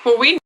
Well, we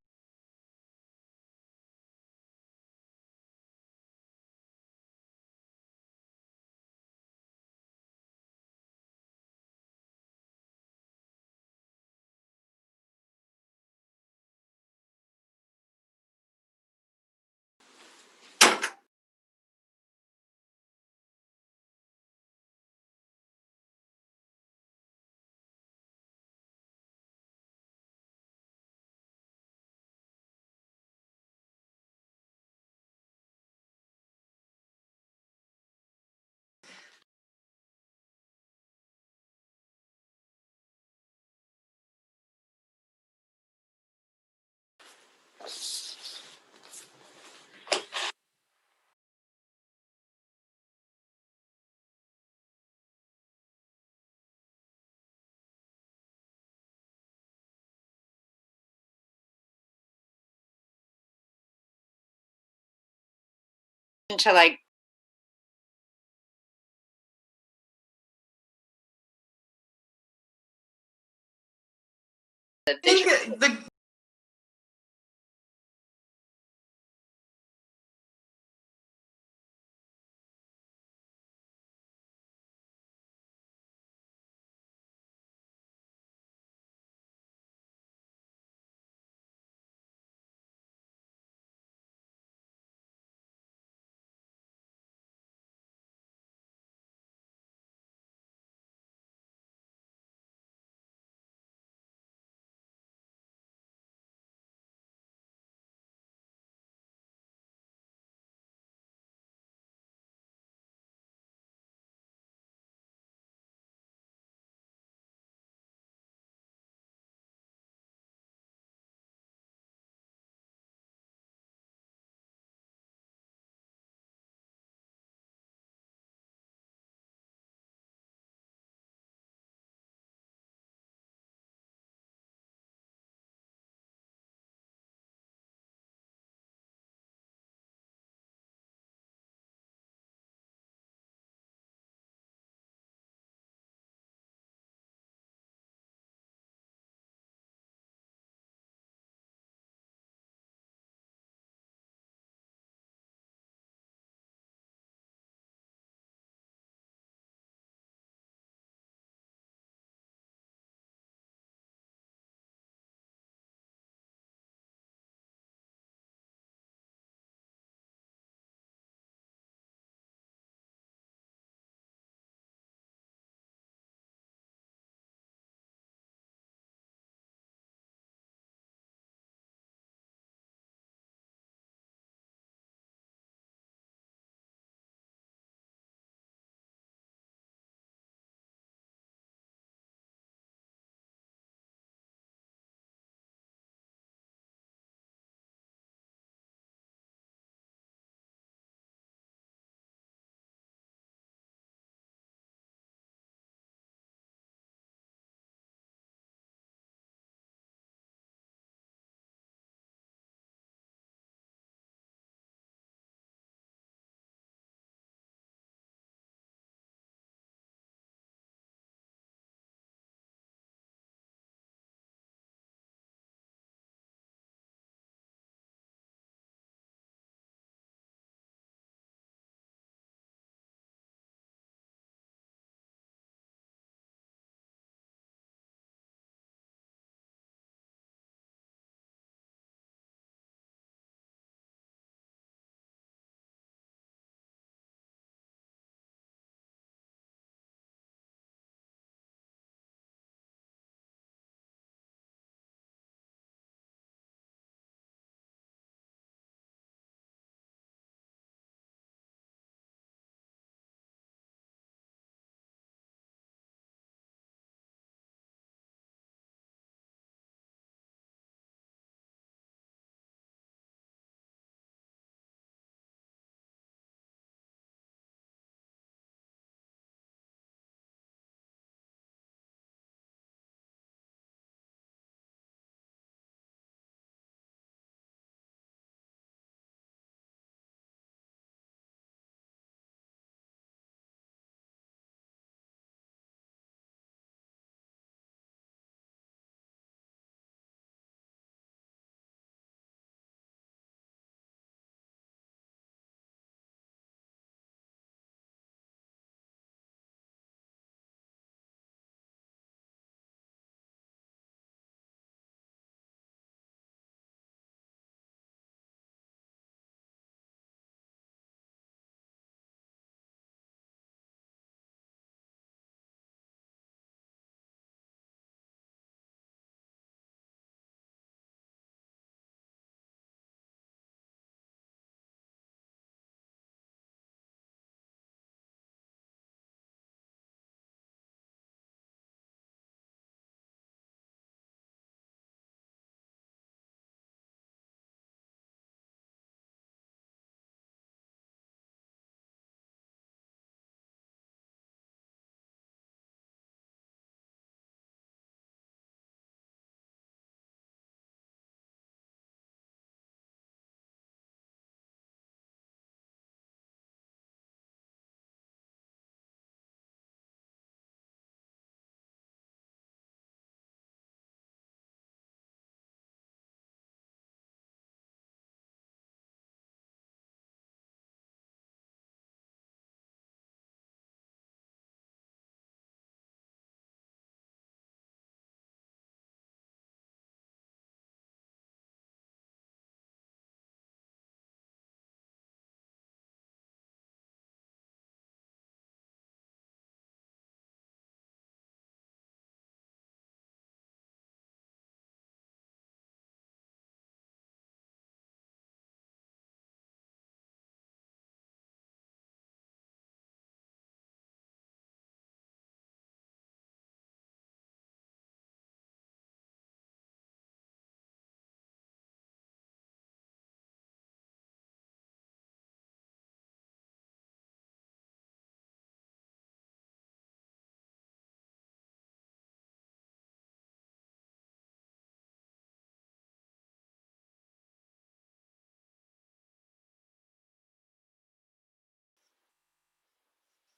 to like the think visual. the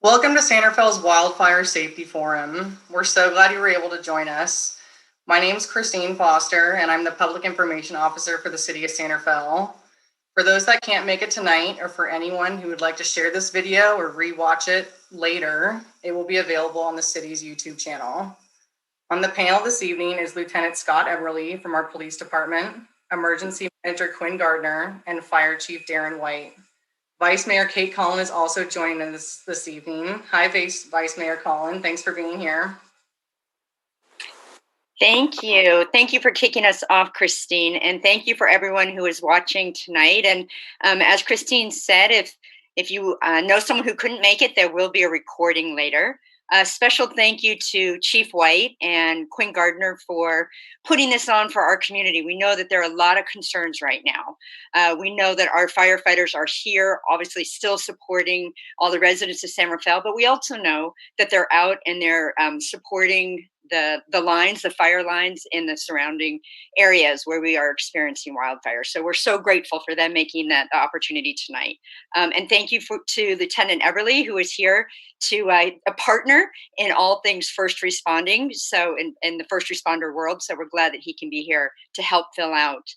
Welcome to Santa Fe's Wildfire Safety Forum. We're so glad you were able to join us. My name is Christine Foster, and I'm the Public Information Officer for the City of Santa Fe. For those that can't make it tonight, or for anyone who would like to share this video or rewatch it later, it will be available on the city's YouTube channel. On the panel this evening is Lieutenant Scott Everly from our police department, Emergency Manager Quinn Gardner, and Fire Chief Darren White. Vice Mayor Kate Cullen is also joining us this evening. Hi, Vice Mayor Cullen. Thanks for being here. Thank you. Thank you for kicking us off, Christine. And thank you for everyone who is watching tonight. And as Christine said, if you know someone who couldn't make it, there will be a recording later. A special thank you to Chief White and Quinn Gardner for putting this on for our community. We know that there are a lot of concerns right now. We know that our firefighters are here, obviously still supporting all the residents of San Rafael, but we also know that they're out and they're supporting the lines, the fire lines in the surrounding areas where we are experiencing wildfire. So we're so grateful for them making that opportunity tonight. And thank you to Lieutenant Everly, who is here to a partner in all things first responding. So in the first responder world. So we're glad that he can be here to help fill out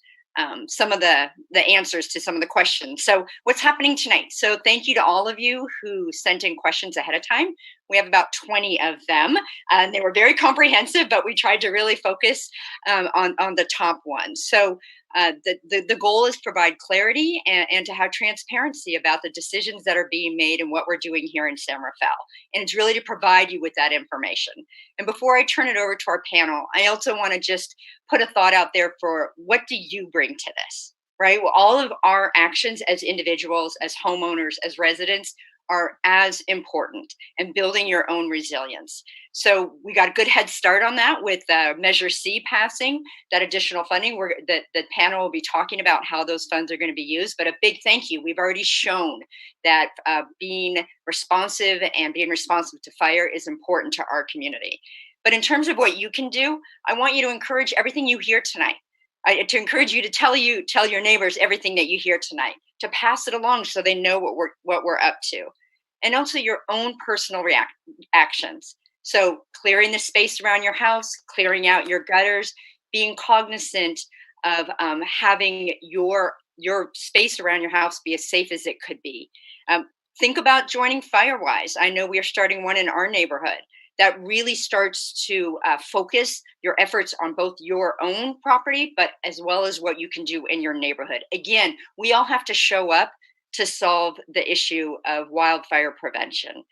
some of the answers to some of the questions. So what's happening tonight? So thank you to all of you who sent in questions ahead of time. We have about 20 of them, and they were very comprehensive, but we tried to really focus on the top ones. So the goal is to provide clarity and to have transparency about the decisions that are being made and what we're doing here in San Rafael. And it's really to provide you with that information. And before I turn it over to our panel, I also want to just put a thought out there for what do you bring to this, right? Well, all of our actions as individuals, as homeowners, as residents are as important, and building your own resilience. So we got a good head start on that with Measure C passing, that additional funding. The panel will be talking about how those funds are going to be used, but a big thank you. We've already shown that being responsive and being responsive to fire is important to our community. But in terms of what you can do, I want you to encourage everything you hear tonight. To encourage you to tell your neighbors everything that you hear tonight, to pass it along so they know what we're up to, and also your own personal actions. So clearing the space around your house, clearing out your gutters, being cognizant of having your space around your house be as safe as it could be. Think about joining Firewise. I know we are starting one in our neighborhood. That really starts to focus your efforts on both your own property, but as well as what you can do in your neighborhood. Again, we all have to show up to solve the issue of wildfire prevention.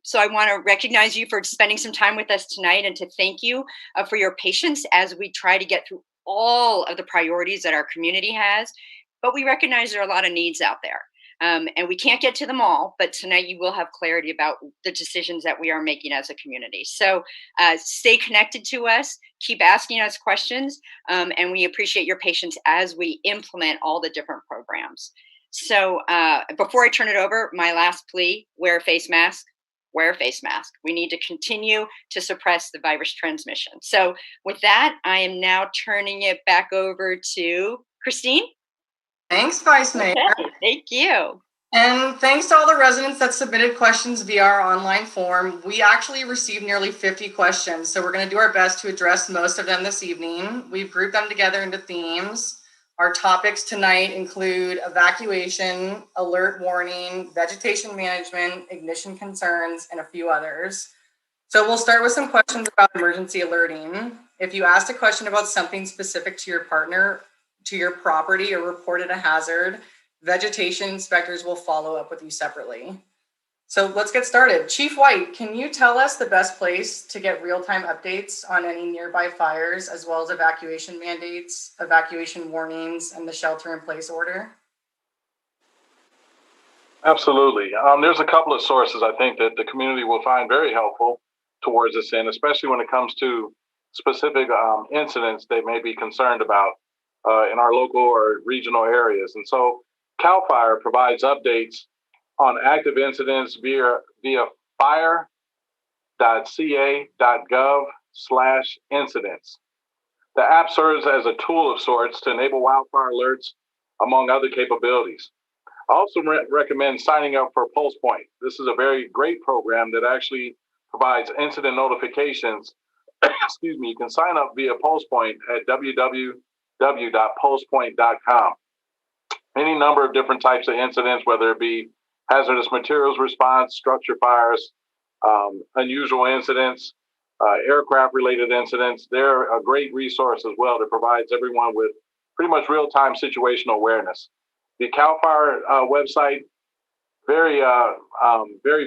So I want to recognize you for spending some time with us tonight, and to thank you for your patience as we try to get through all of the priorities that our community has. But we recognize there are a lot of needs out there. And we can't get to them all, but tonight you will have clarity about the decisions that we are making as a community. So stay connected to us, keep asking us questions, and we appreciate your patience as we implement all the different programs. So before I turn it over, my last plea, wear a face mask. Wear a face mask. We need to continue to suppress the virus transmission. So with that, I am now turning it back over to Christine. Thanks, Vice Mayor. Okay, thank you. And thanks to all the residents that submitted questions via our online form. We actually received nearly 50 questions, so we're going to do our best to address most of them this evening. We've grouped them together into themes. Our topics tonight include evacuation, alert warning, vegetation management, ignition concerns, and a few others. So we'll start with some questions about emergency alerting. If you asked a question about something specific to your partner, to your property, or reported a hazard, vegetation inspectors will follow up with you separately. So let's get started. Chief White, can you tell us the best place to get real-time updates on any nearby fires, as well as evacuation mandates, evacuation warnings, and the shelter-in-place order? Absolutely. There's a couple of sources I think that the community will find very helpful towards this end, especially when it comes to specific incidents they may be concerned about in our local or regional areas. And so CAL FIRE provides updates on active incidents via fire.ca.gov/incidents. The app serves as a tool of sorts to enable wildfire alerts, among other capabilities. I also recommend signing up for Pulse Point. This is a very great program that actually provides incident notifications. Excuse me, you can sign up via Pulse Point at www.pulsepoint.com. Any number of different types of incidents, whether it be hazardous materials response, structure fires, unusual incidents, aircraft related incidents. They're a great resource as well that provides everyone with pretty much real time situational awareness. The CAL FIRE website, very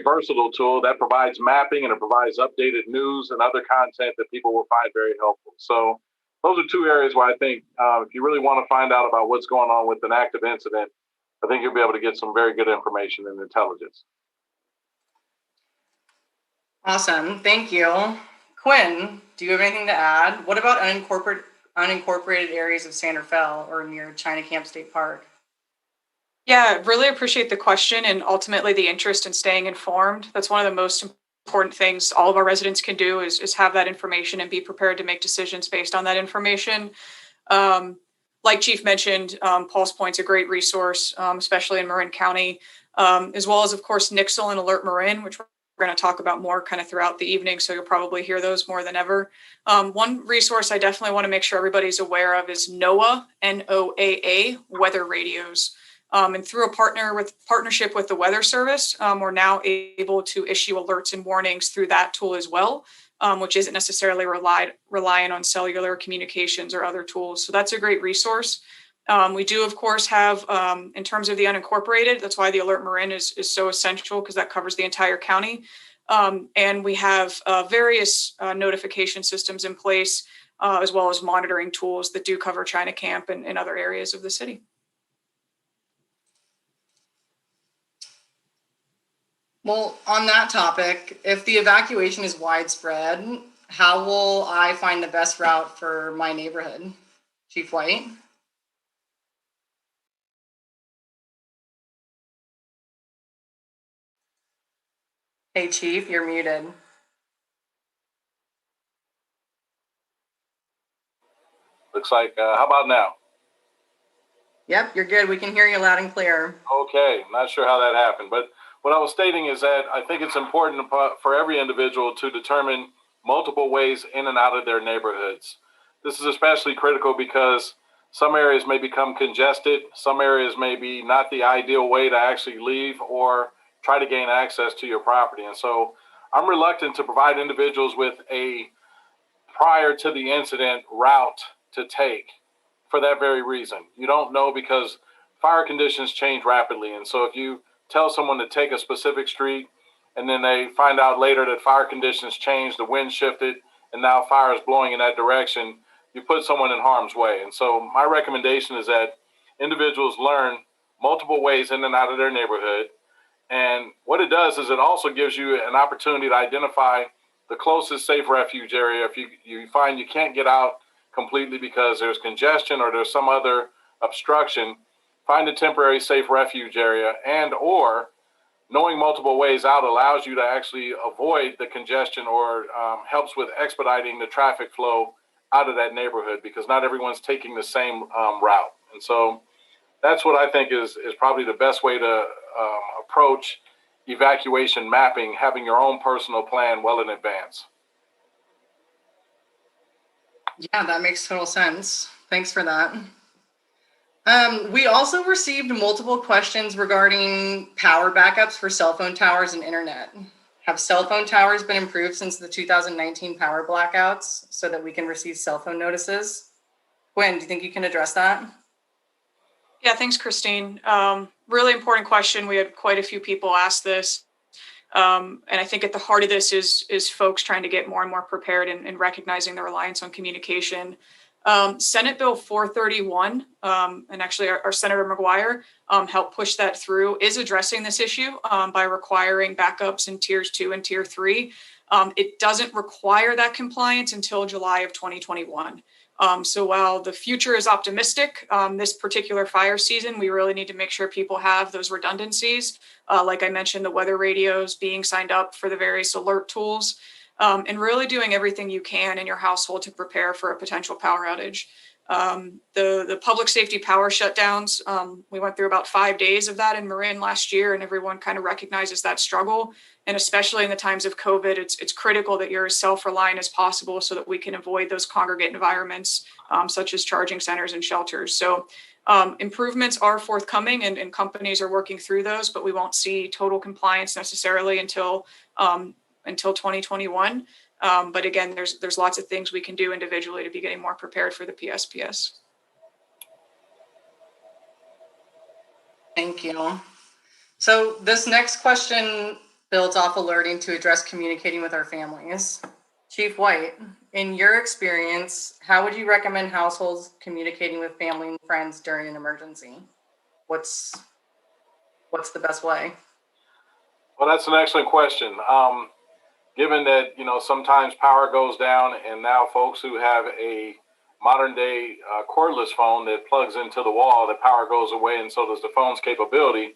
versatile tool that provides mapping and it provides updated news and other content that people will find very helpful. So those are two areas where I think if you really want to find out about what's going on with an active incident, I think you'll be able to get some very good information and intelligence. Awesome. Thank you. Quinn, do you have anything to add? What about unincorporated areas of San Rafael or near China Camp State Park? Yeah, really appreciate the question and ultimately the interest in staying informed. That's one of the most important things all of our residents can do is have that information and be prepared to make decisions based on that information. Like Chief mentioned, Pulse Point's a great resource, especially in Marin County, as well as, of course, Nixle and Alert Marin, which we're going to talk about more kind of throughout the evening. So you'll probably hear those more than ever. One resource I definitely want to make sure everybody's aware of is NOAA, NOAA, weather radios. And through a partnership with the Weather Service, we're now able to issue alerts and warnings through that tool as well, which isn't necessarily reliant on cellular communications or other tools. So that's a great resource. We do, of course, have, in terms of the unincorporated, that's why the Alert Marin is so essential because that covers the entire county. And we have various notification systems in place, as well as monitoring tools that do cover China Camp and other areas of the city. Well, on that topic, if the evacuation is widespread, how will I find the best route for my neighborhood? Chief White? Hey, Chief, you're muted. Looks like, how about now? Yep, you're good. We can hear you loud and clear. Okay, not sure how that happened, but what I was stating is that I think it's important for every individual to determine multiple ways in and out of their neighborhoods. This is especially critical because some areas may become congested, some areas may be not the ideal way to actually leave or try to gain access to your property. And so I'm reluctant to provide individuals with a prior to the incident route to take for that very reason. You don't know because fire conditions change rapidly. And so if you tell someone to take a specific street and then they find out later that fire conditions changed, the wind shifted, and now fire is blowing in that direction, you put someone in harm's way. And so my recommendation is that individuals learn multiple ways in and out of their neighborhood. And what it does is it also gives you an opportunity to identify the closest safe refuge area. If you find you can't get out completely because there's congestion or there's some other obstruction, find a temporary safe refuge area, and or knowing multiple ways out allows you to actually avoid the congestion or helps with expediting the traffic flow out of that neighborhood because not everyone's taking the same route. And so that's what I think is probably the best way to approach evacuation mapping, having your own personal plan well in advance. Yeah, that makes total sense. Thanks for that. We also received multiple questions regarding power backups for cell phone towers and internet. Have cell phone towers been improved since the 2019 power blackouts so that we can receive cell phone notices? Gwen, do you think you can address that? Yeah, thanks, Christine. Really important question. We had quite a few people ask this. And I think at the heart of this is folks trying to get more and more prepared and recognizing the reliance on communication. Senate Bill 431, and actually our Senator McGuire helped push that through, is addressing this issue by requiring backups in tiers 2 and tier 3. It doesn't require that compliance until July of 2021. So while the future is optimistic, this particular fire season, we really need to make sure people have those redundancies. Like I mentioned, the weather radios, being signed up for the various alert tools, and really doing everything you can in your household to prepare for a potential power outage. The public safety power shutdowns, we went through about 5 days of that in Marin last year, and everyone kind of recognizes that struggle. And especially in the times of COVID, it's critical that you're as self-reliant as possible so that we can avoid those congregate environments, such as charging centers and shelters. So improvements are forthcoming, and companies are working through those, but we won't see total compliance necessarily until 2021. But again, there's lots of things we can do individually to be getting more prepared for the PSPS. Thank you. So this next question builds off alerting to address communicating with our families. Chief White, in your experience, how would you recommend households communicating with family and friends during an emergency? What's the best way? Well, that's an excellent question. Given that, sometimes power goes down, and now folks who have a modern day cordless phone that plugs into the wall, the power goes away, and so does the phone's capability.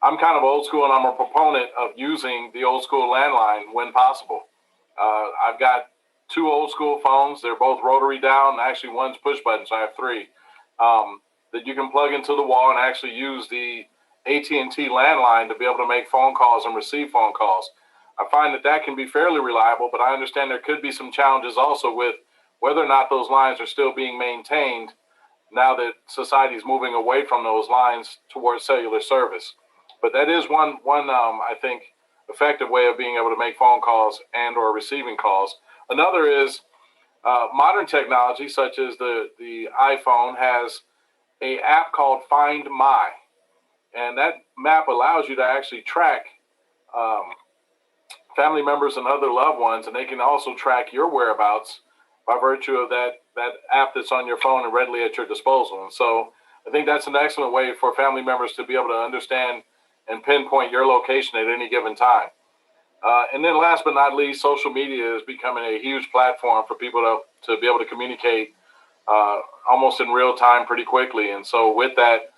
I'm kind of old school, and I'm a proponent of using the old school landline when possible. I've got 2 old school phones. They're both rotary down. Actually, one's push button, so I have 3 that you can plug into the wall and actually use the AT&T landline to be able to make phone calls and receive phone calls. I find that can be fairly reliable, but I understand there could be some challenges also with whether or not those lines are still being maintained now that society is moving away from those lines towards cellular service. But that is one I think, effective way of being able to make phone calls and or receiving calls. Another is modern technology, such as the iPhone, has an app called Find My. And that map allows you to actually track family members and other loved ones, and they can also track your whereabouts by virtue of that app that's on your phone and readily at your disposal. And so I think that's an excellent way for family members to be able to understand and pinpoint your location at any given time. And then last but not least, social media is becoming a huge platform for people to be able to communicate almost in real time pretty quickly. And so with that,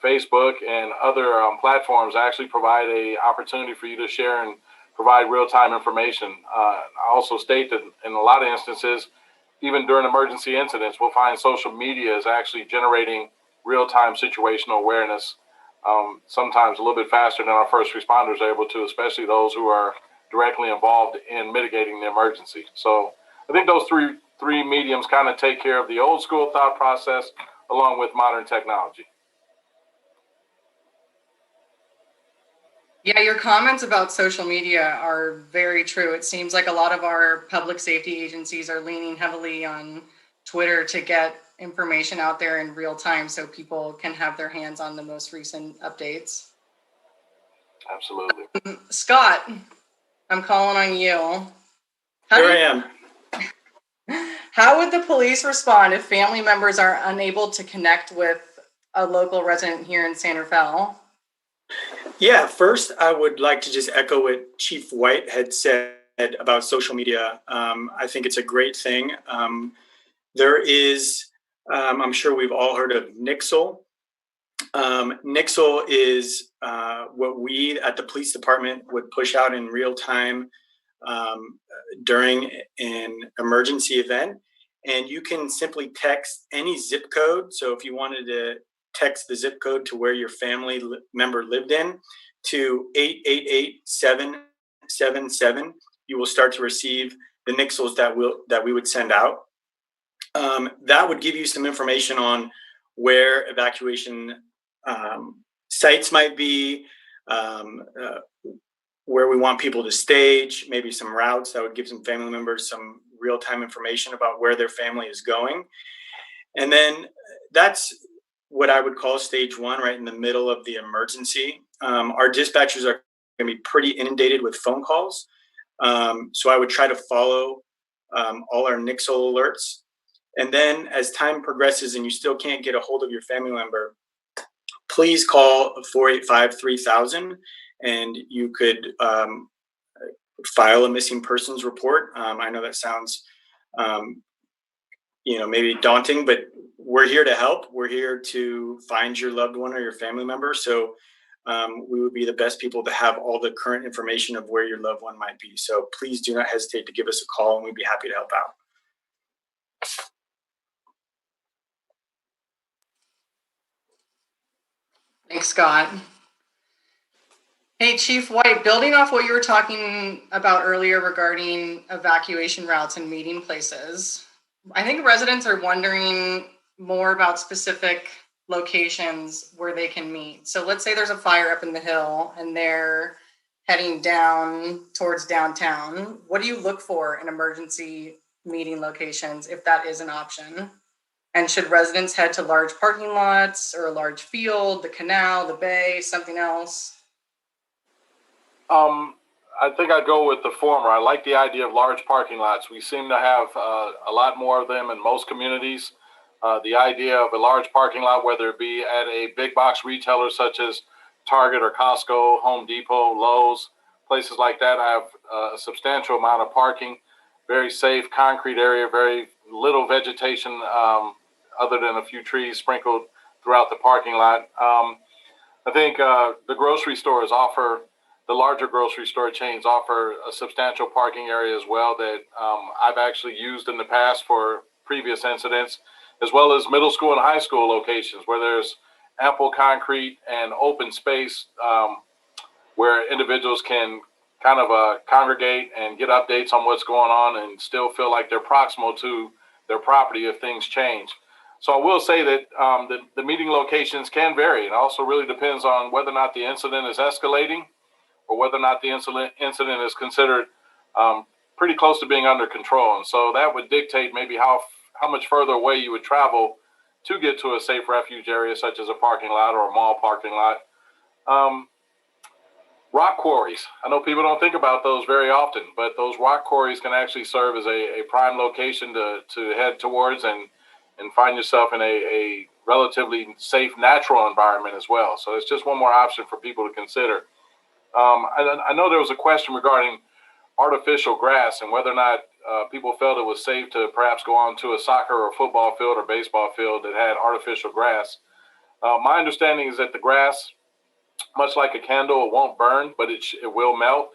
Facebook and other platforms actually provide an opportunity for you to share and provide real-time information. I also state that in a lot of instances, even during emergency incidents, we'll find social media is actually generating real-time situational awareness, sometimes a little bit faster than our first responders are able to, especially those who are directly involved in mitigating the emergency. So I think those three mediums kind of take care of the old school thought process along with modern technology. Yeah, your comments about social media are very true. It seems like a lot of our public safety agencies are leaning heavily on Twitter to get information out there in real time so people can have their hands on the most recent updates. Absolutely. Scott, I'm calling on you. Here I am. How would the police respond if family members are unable to connect with a local resident here in San Rafael? Yeah, first, I would like to just echo what Chief White had said about social media. I think it's a great thing. There is, I'm sure we've all heard of Nixle. Nixle is what we at the police department would push out in real time during an emergency event. And you can simply text any zip code. So if you wanted to text the zip code to where your family member lived in to 888-777, you will start to receive the Nixles that we would send out. That would give you some information on where evacuation sites might be, where we want people to stage, maybe some routes. That would give some family members some real-time information about where their family is going. And then that's what I would call stage one, right in the middle of the emergency. Our dispatchers are going to be pretty inundated with phone calls. So I would try to follow all our Nixle alerts. And then as time progresses and you still can't get a hold of your family member, please call 485-3000 and you could file a missing persons report. I know that sounds maybe daunting, but we're here to help. We're here to find your loved one or your family member. So we would be the best people to have all the current information of where your loved one might be. So please do not hesitate to give us a call and we'd be happy to help out. Thanks, Scott. Hey, Chief White, building off what you were talking about earlier regarding evacuation routes and meeting places, I think residents are wondering more about specific locations where they can meet. So let's say there's a fire up in the hill and they're heading down towards downtown. What do you look for in emergency meeting locations if that is an option? And should residents head to large parking lots or a large field, the canal, the bay, something else? I think I'd go with the former. I like the idea of large parking lots. We seem to have a lot more of them in most communities. The idea of a large parking lot, whether it be at a big box retailer such as Target or Costco, Home Depot, Lowe's, places like that, have a substantial amount of parking, very safe concrete area, very little vegetation other than a few trees sprinkled throughout the parking lot. I think the grocery stores offer, the larger grocery store chains offer a substantial parking area as well that I've actually used in the past for previous incidents, as well as middle school and high school locations where there's ample concrete and open space where individuals can kind of congregate and get updates on what's going on and still feel like they're proximal to their property if things change. So I will say that the meeting locations can vary. It also really depends on whether or not the incident is escalating or whether or not the incident is considered pretty close to being under control. And so that would dictate maybe how much further away you would travel to get to a safe refuge area, such as a parking lot or a mall parking lot. Rock quarries. I know people don't think about those very often, but those rock quarries can actually serve as a prime location to head towards and find yourself in a relatively safe natural environment as well. So it's just one more option for people to consider. I know there was a question regarding artificial grass and whether or not people felt it was safe to perhaps go onto a soccer or football field or baseball field that had artificial grass. My understanding is that the grass, much like a candle, it won't burn, but it will melt.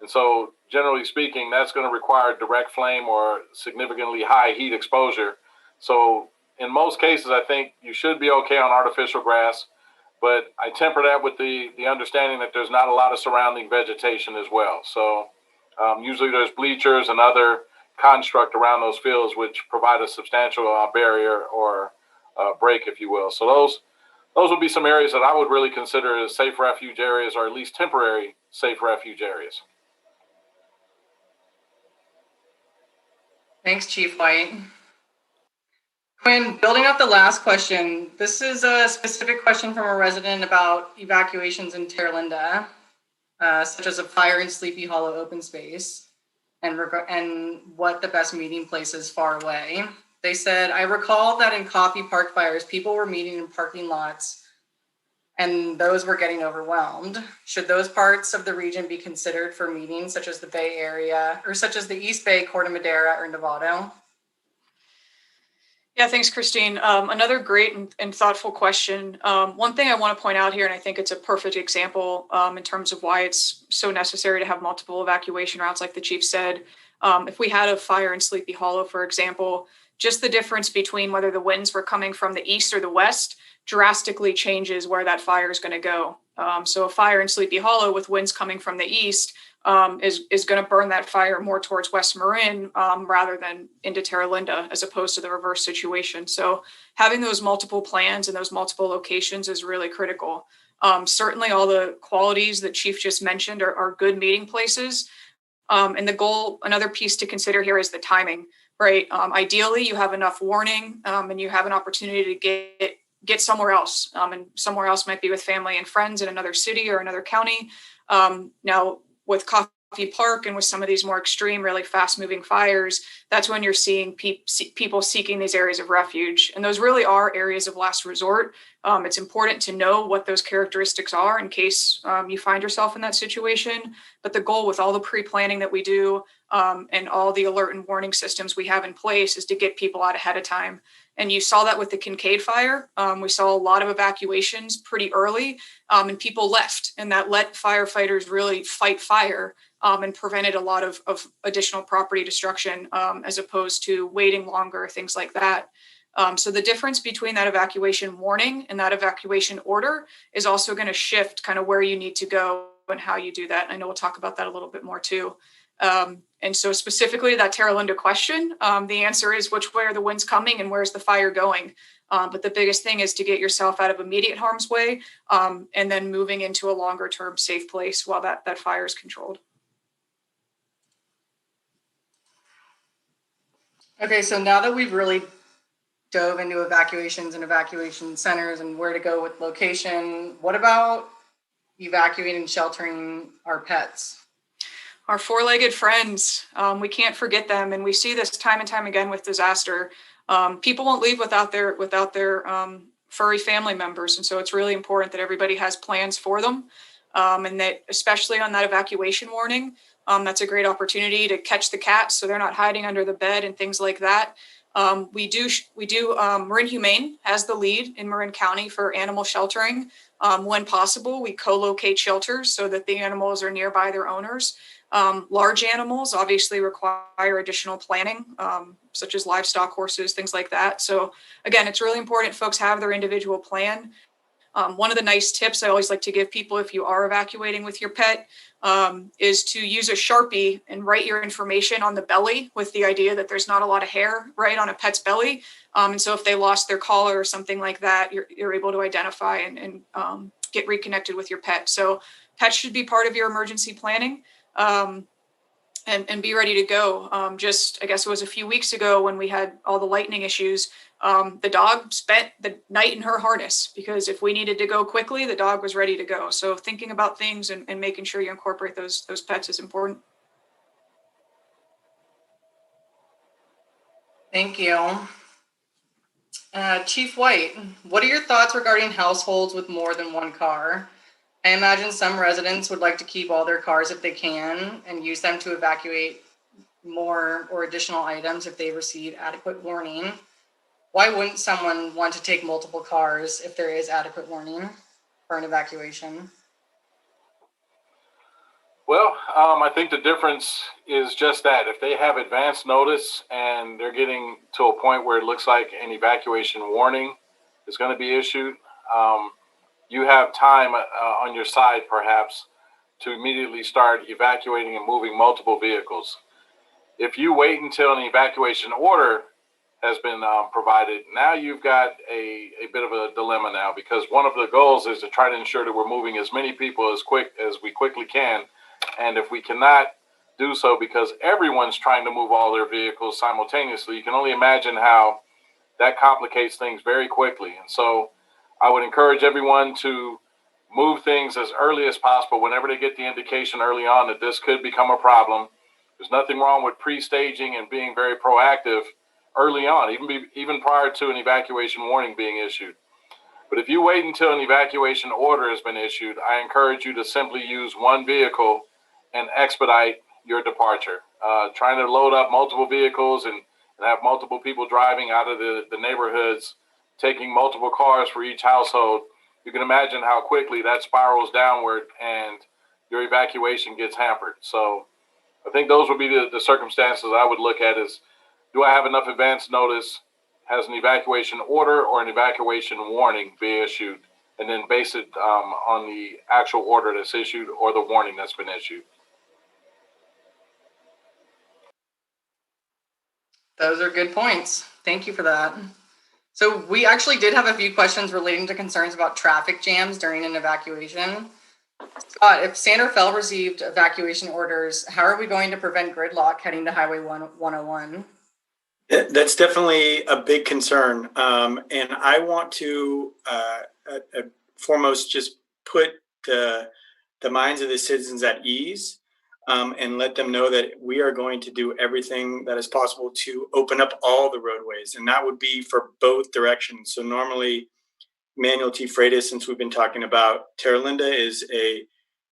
And so generally speaking, that's going to require direct flame or significantly high heat exposure. So in most cases, I think you should be okay on artificial grass, but I temper that with the understanding that there's not a lot of surrounding vegetation as well. So usually there's bleachers and other construct around those fields which provide a substantial barrier or break, if you will. So those would be some areas that I would really consider as safe refuge areas, or at least temporary safe refuge areas. Thanks, Chief White. Quinn, building off the last question, this is a specific question from a resident about evacuations in Terralinda, such as a fire in Sleepy Hollow open space, and what the best meeting place is far away. They said, I recall that in Coffee Park fires, people were meeting in parking lots and those were getting overwhelmed. Should those parts of the region be considered for meetings, such as the Bay Area, or such as the East Bay, Corte Madera, or Novato? Yeah, thanks, Christine. Another great and thoughtful question. One thing I want to point out here, and I think it's a perfect example in terms of why it's so necessary to have multiple evacuation routes, like the chief said. If we had a fire in Sleepy Hollow, for example, just the difference between whether the winds were coming from the east or the west drastically changes where that fire is going to go. So a fire in Sleepy Hollow with winds coming from the east is going to burn that fire more towards West Marin rather than into Terralinda, as opposed to the reverse situation. So having those multiple plans and those multiple locations is really critical. Certainly all the qualities that Chief just mentioned are good meeting places. And the goal, another piece to consider here is the timing, right? Ideally, you have enough warning and you have an opportunity to get somewhere else. And somewhere else might be with family and friends in another city or another county. Now, with Coffee Park and with some of these more extreme, really fast moving fires, that's when you're seeing people seeking these areas of refuge. And those really are areas of last resort. It's important to know what those characteristics are in case you find yourself in that situation. But the goal with all the pre-planning that we do and all the alert and warning systems we have in place is to get people out ahead of time. And you saw that with the Kincaid fire. We saw a lot of evacuations pretty early and people left, and that let firefighters really fight fire and prevented a lot of additional property destruction as opposed to waiting longer, things like that. So the difference between that evacuation warning and that evacuation order is also going to shift kind of where you need to go and how you do that. And I know we'll talk about that a little bit more too. And so specifically that Terra Linda question, the answer is which way are the winds coming and where's the fire going? But the biggest thing is to get yourself out of immediate harm's way and then moving into a longer term safe place while that fire is controlled. Okay, so now that we've really dove into evacuations and evacuation centers and where to go with location, what about evacuating and sheltering our pets? Our four-legged friends, we can't forget them. And we see this time and time again with disaster. People won't leave without their furry family members. And so it's really important that everybody has plans for them. And that especially on that evacuation warning, that's a great opportunity to catch the cats so they're not hiding under the bed and things like that. We do Marin Humane has the lead in Marin County for animal sheltering. When possible, we co-locate shelters so that the animals are nearby their owners. Large animals obviously require additional planning, such as livestock, horses, things like that. So again, it's really important folks have their individual plan. One of the nice tips I always like to give people if you are evacuating with your pet is to use a Sharpie and write your information on the belly with the idea that there's not a lot of hair right on a pet's belly. And so if they lost their collar or something like that, you're able to identify and get reconnected with your pet. So pets should be part of your emergency planning. And be ready to go. I guess it was a few weeks ago when we had all the lightning issues, the dog spent the night in her harness because if we needed to go quickly, the dog was ready to go. So thinking about things and making sure you incorporate those pets is important. Thank you. Chief White, what are your thoughts regarding households with more than one car? I imagine some residents would like to keep all their cars if they can and use them to evacuate more or additional items if they receive adequate warning. Why wouldn't someone want to take multiple cars if there is adequate warning for an evacuation? Well, I think the difference is just that if they have advance notice and they're getting to a point where it looks like an evacuation warning is going to be issued, you have time on your side, perhaps, to immediately start evacuating and moving multiple vehicles. If you wait until an evacuation order has been provided, now you've got a bit of a dilemma now, because one of the goals is to try to ensure that we're moving as many people as we quickly can. And if we cannot do so because everyone's trying to move all their vehicles simultaneously, you can only imagine how that complicates things very quickly. And so I would encourage everyone to move things as early as possible whenever they get the indication early on that this could become a problem. There's nothing wrong with pre-staging and being very proactive early on, even prior to an evacuation warning being issued. But if you wait until an evacuation order has been issued, I encourage you to simply use one vehicle and expedite your departure. Trying to load up multiple vehicles and have multiple people driving out of the neighborhoods, taking multiple cars for each household, you can imagine how quickly that spirals downward and your evacuation gets hampered. So I think those would be the circumstances I would look at is, do I have enough advance notice? Has an evacuation order or an evacuation warning be issued? And then base it on the actual order that's issued or the warning that's been issued. Those are good points. Thank you for that. So we actually did have a few questions relating to concerns about traffic jams during an evacuation. Scott, if San Rafael received evacuation orders, how are we going to prevent gridlock heading to Highway 101? That's definitely a big concern. And I want to foremost just put the minds of the citizens at ease and let them know that we are going to do everything that is possible to open up all the roadways. And that would be for both directions. So normally, Manuel T. Freitas, since we've been talking about Terra Linda, is a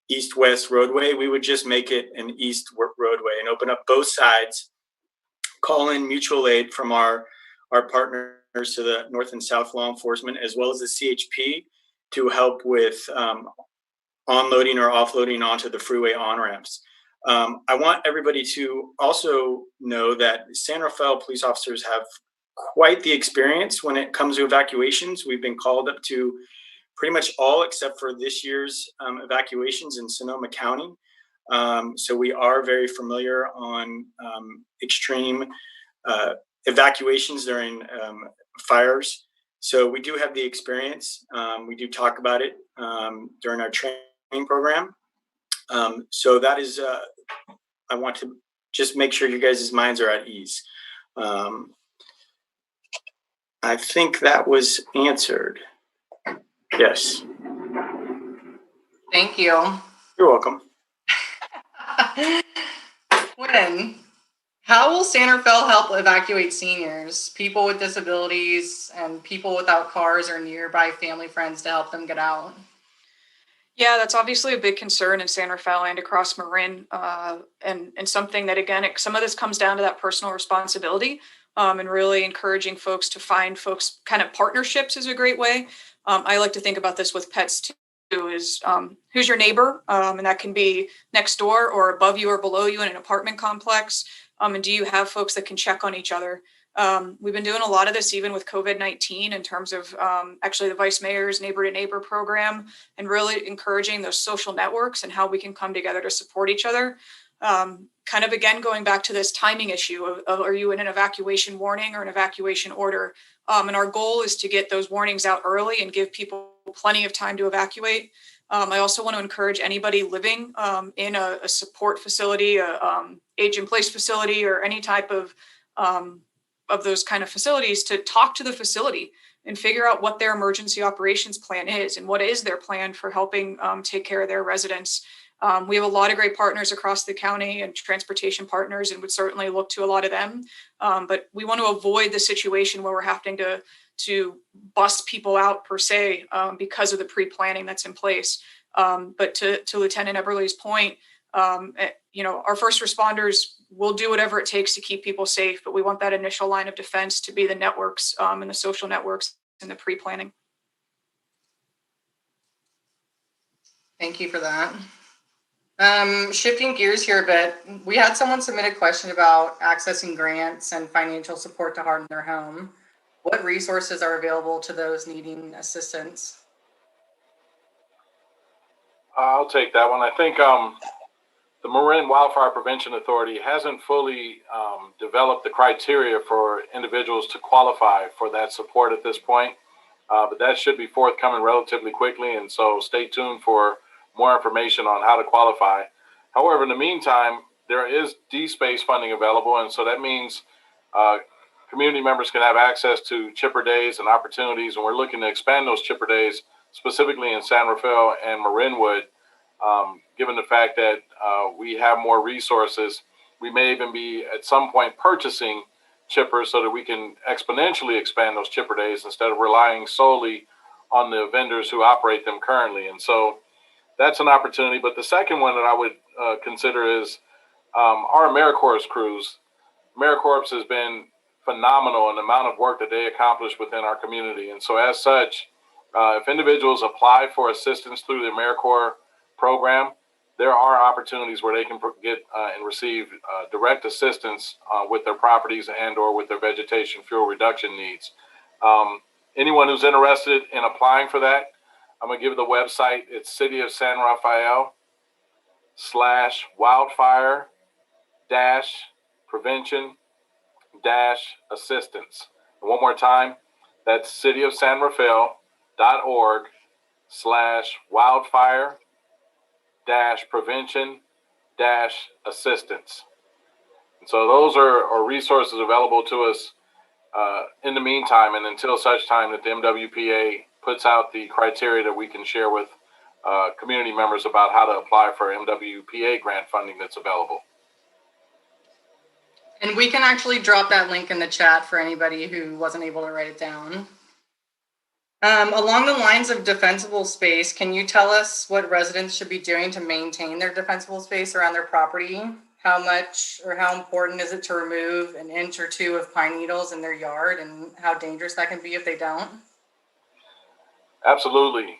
east-west roadway. We would just make it an east roadway and open up both sides, call in mutual aid from our partners to the north and south law enforcement, as well as the CHP, to help with onloading or offloading onto the freeway on-ramps. I want everybody to also know that San Rafael police officers have quite the experience when it comes to evacuations. We've been called up to pretty much all except for this year's evacuations in Sonoma County. So we are very familiar on extreme evacuations during fires. So we do have the experience. We do talk about it during our training program. So that is, I want to just make sure you guys' minds are at ease. I think that was answered. Yes. Thank you. You're welcome. When? How will San Rafael help evacuate seniors, people with disabilities, and people without cars or nearby family friends to help them get out? Yeah, that's obviously a big concern in San Rafael and across Marin, and something that, again, some of this comes down to that personal responsibility, and really encouraging folks to find folks. Kind of partnerships is a great way. I like to think about this with pets too. Is who's your neighbor, and that can be next door or above you or below you in an apartment complex. And do you have folks that can check on each other? We've been doing a lot of this even with COVID-19 in terms of actually the Vice Mayor's Neighbor to Neighbor program, and really encouraging those social networks and how we can come together to support each other. Kind of, again, going back to this timing issue of are you in an evacuation warning or an evacuation order? And our goal is to get those warnings out early and give people plenty of time to evacuate. I also want to encourage anybody living in a support facility, age-in-place facility, or any type of those kind of facilities to talk to the facility and figure out what their emergency operations plan is and what is their plan for helping take care of their residents. We have a lot of great partners across the county and transportation partners, and would certainly look to a lot of them. But we want to avoid the situation where we're having to bust people out per se because of the pre-planning that's in place. But to Lieutenant Eberle's point, our first responders will do whatever it takes to keep people safe, but we want that initial line of defense to be the networks and the social networks and the pre-planning. Thank you for that. Shifting gears here a bit, we had someone submit a question about accessing grants and financial support to harden their home. What resources are available to those needing assistance? I'll take that one. I think the Marin Wildfire Prevention Authority hasn't fully developed the criteria for individuals to qualify for that support at this point, but that should be forthcoming relatively quickly, and so stay tuned for more information on how to qualify. However, in the meantime, there is DSpace funding available, and so that means community members can have access to chipper days and opportunities, and we're looking to expand those chipper days specifically in San Rafael and Marinwood. Given the fact that we have more resources, we may even be at some point purchasing chippers so that we can exponentially expand those chipper days instead of relying solely on the vendors who operate them currently. And so that's an opportunity. But the second one that I would consider is our AmeriCorps crews. AmeriCorps has been phenomenal in the amount of work that they accomplish within our community. And so as such, if individuals apply for assistance through the AmeriCorps program, there are opportunities where they can get and receive direct assistance with their properties and or with their vegetation fuel reduction needs. Anyone who's interested in applying for that, I'm going to give the website. It's City of San Rafael /wildfire-prevention-assistance. And one more time, that's cityofsanrafael.org/wildfire-prevention-assistance. And so those are resources available to us in the meantime and until such time that the MWPA puts out the criteria that we can share with community members about how to apply for MWPA grant funding that's available. And we can actually drop that link in the chat for anybody who wasn't able to write it down. Along the lines of defensible space, can you tell us what residents should be doing to maintain their defensible space around their property? How much or how important is it to remove an inch or two of pine needles in their yard, and how dangerous that can be if they don't? Absolutely.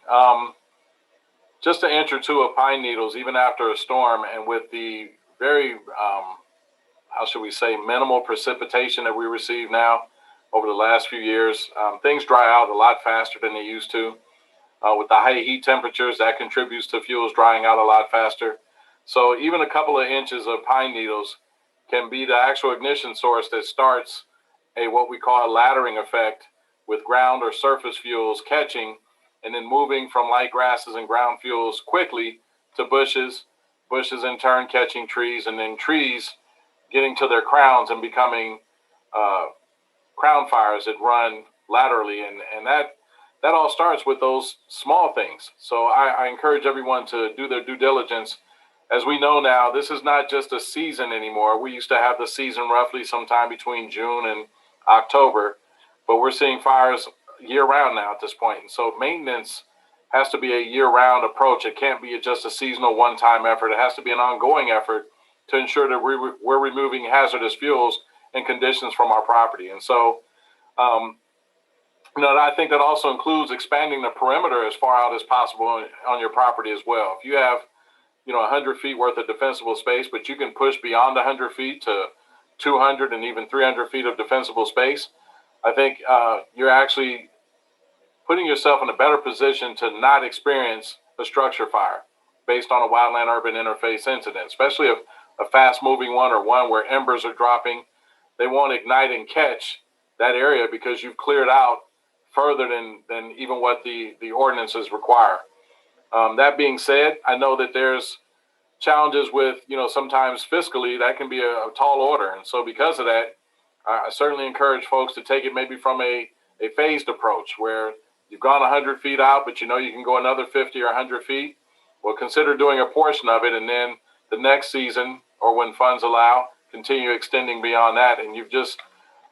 Just an inch or two of pine needles, even after a storm, and with the very, how should we say, minimal precipitation that we receive now, over the last few years. Things dry out a lot faster than they used to. With the high heat temperatures, that contributes to fuels drying out a lot faster. So even a couple of inches of pine needles can be the actual ignition source that starts what we call a laddering effect, with ground or surface fuels catching and then moving from light grasses and ground fuels quickly to bushes, bushes in turn catching trees, and then trees getting to their crowns and becoming crown fires that run laterally. And that all starts with those small things. So I encourage everyone to do their due diligence. As we know now, this is not just a season anymore. We used to have the season roughly sometime between June and October, but we're seeing fires year round now at this point. And so maintenance has to be a year round approach. It can't be just a seasonal one-time effort. It has to be an ongoing effort to ensure that we're removing hazardous fuels and conditions from our property. And so, I think that also includes expanding the perimeter as far out as possible on your property as well. If you have 100 feet worth of defensible space, but you can push beyond 100 feet to 200 and even 300 feet of defensible space, I think you're actually putting yourself in a better position to not experience a structure fire based on a wildland-urban interface incident, especially if a fast-moving one or one where embers are dropping. They won't ignite and catch that area because you've cleared out further than even what the ordinances require. That being said, I know that there's challenges with, sometimes fiscally that can be a tall order. And so because of that, I certainly encourage folks to take it maybe from a phased approach where you've gone 100 feet out, but you can go another 50 or 100 feet. Well, consider doing a portion of it, and then the next season or when funds allow, continue extending beyond that. And you've just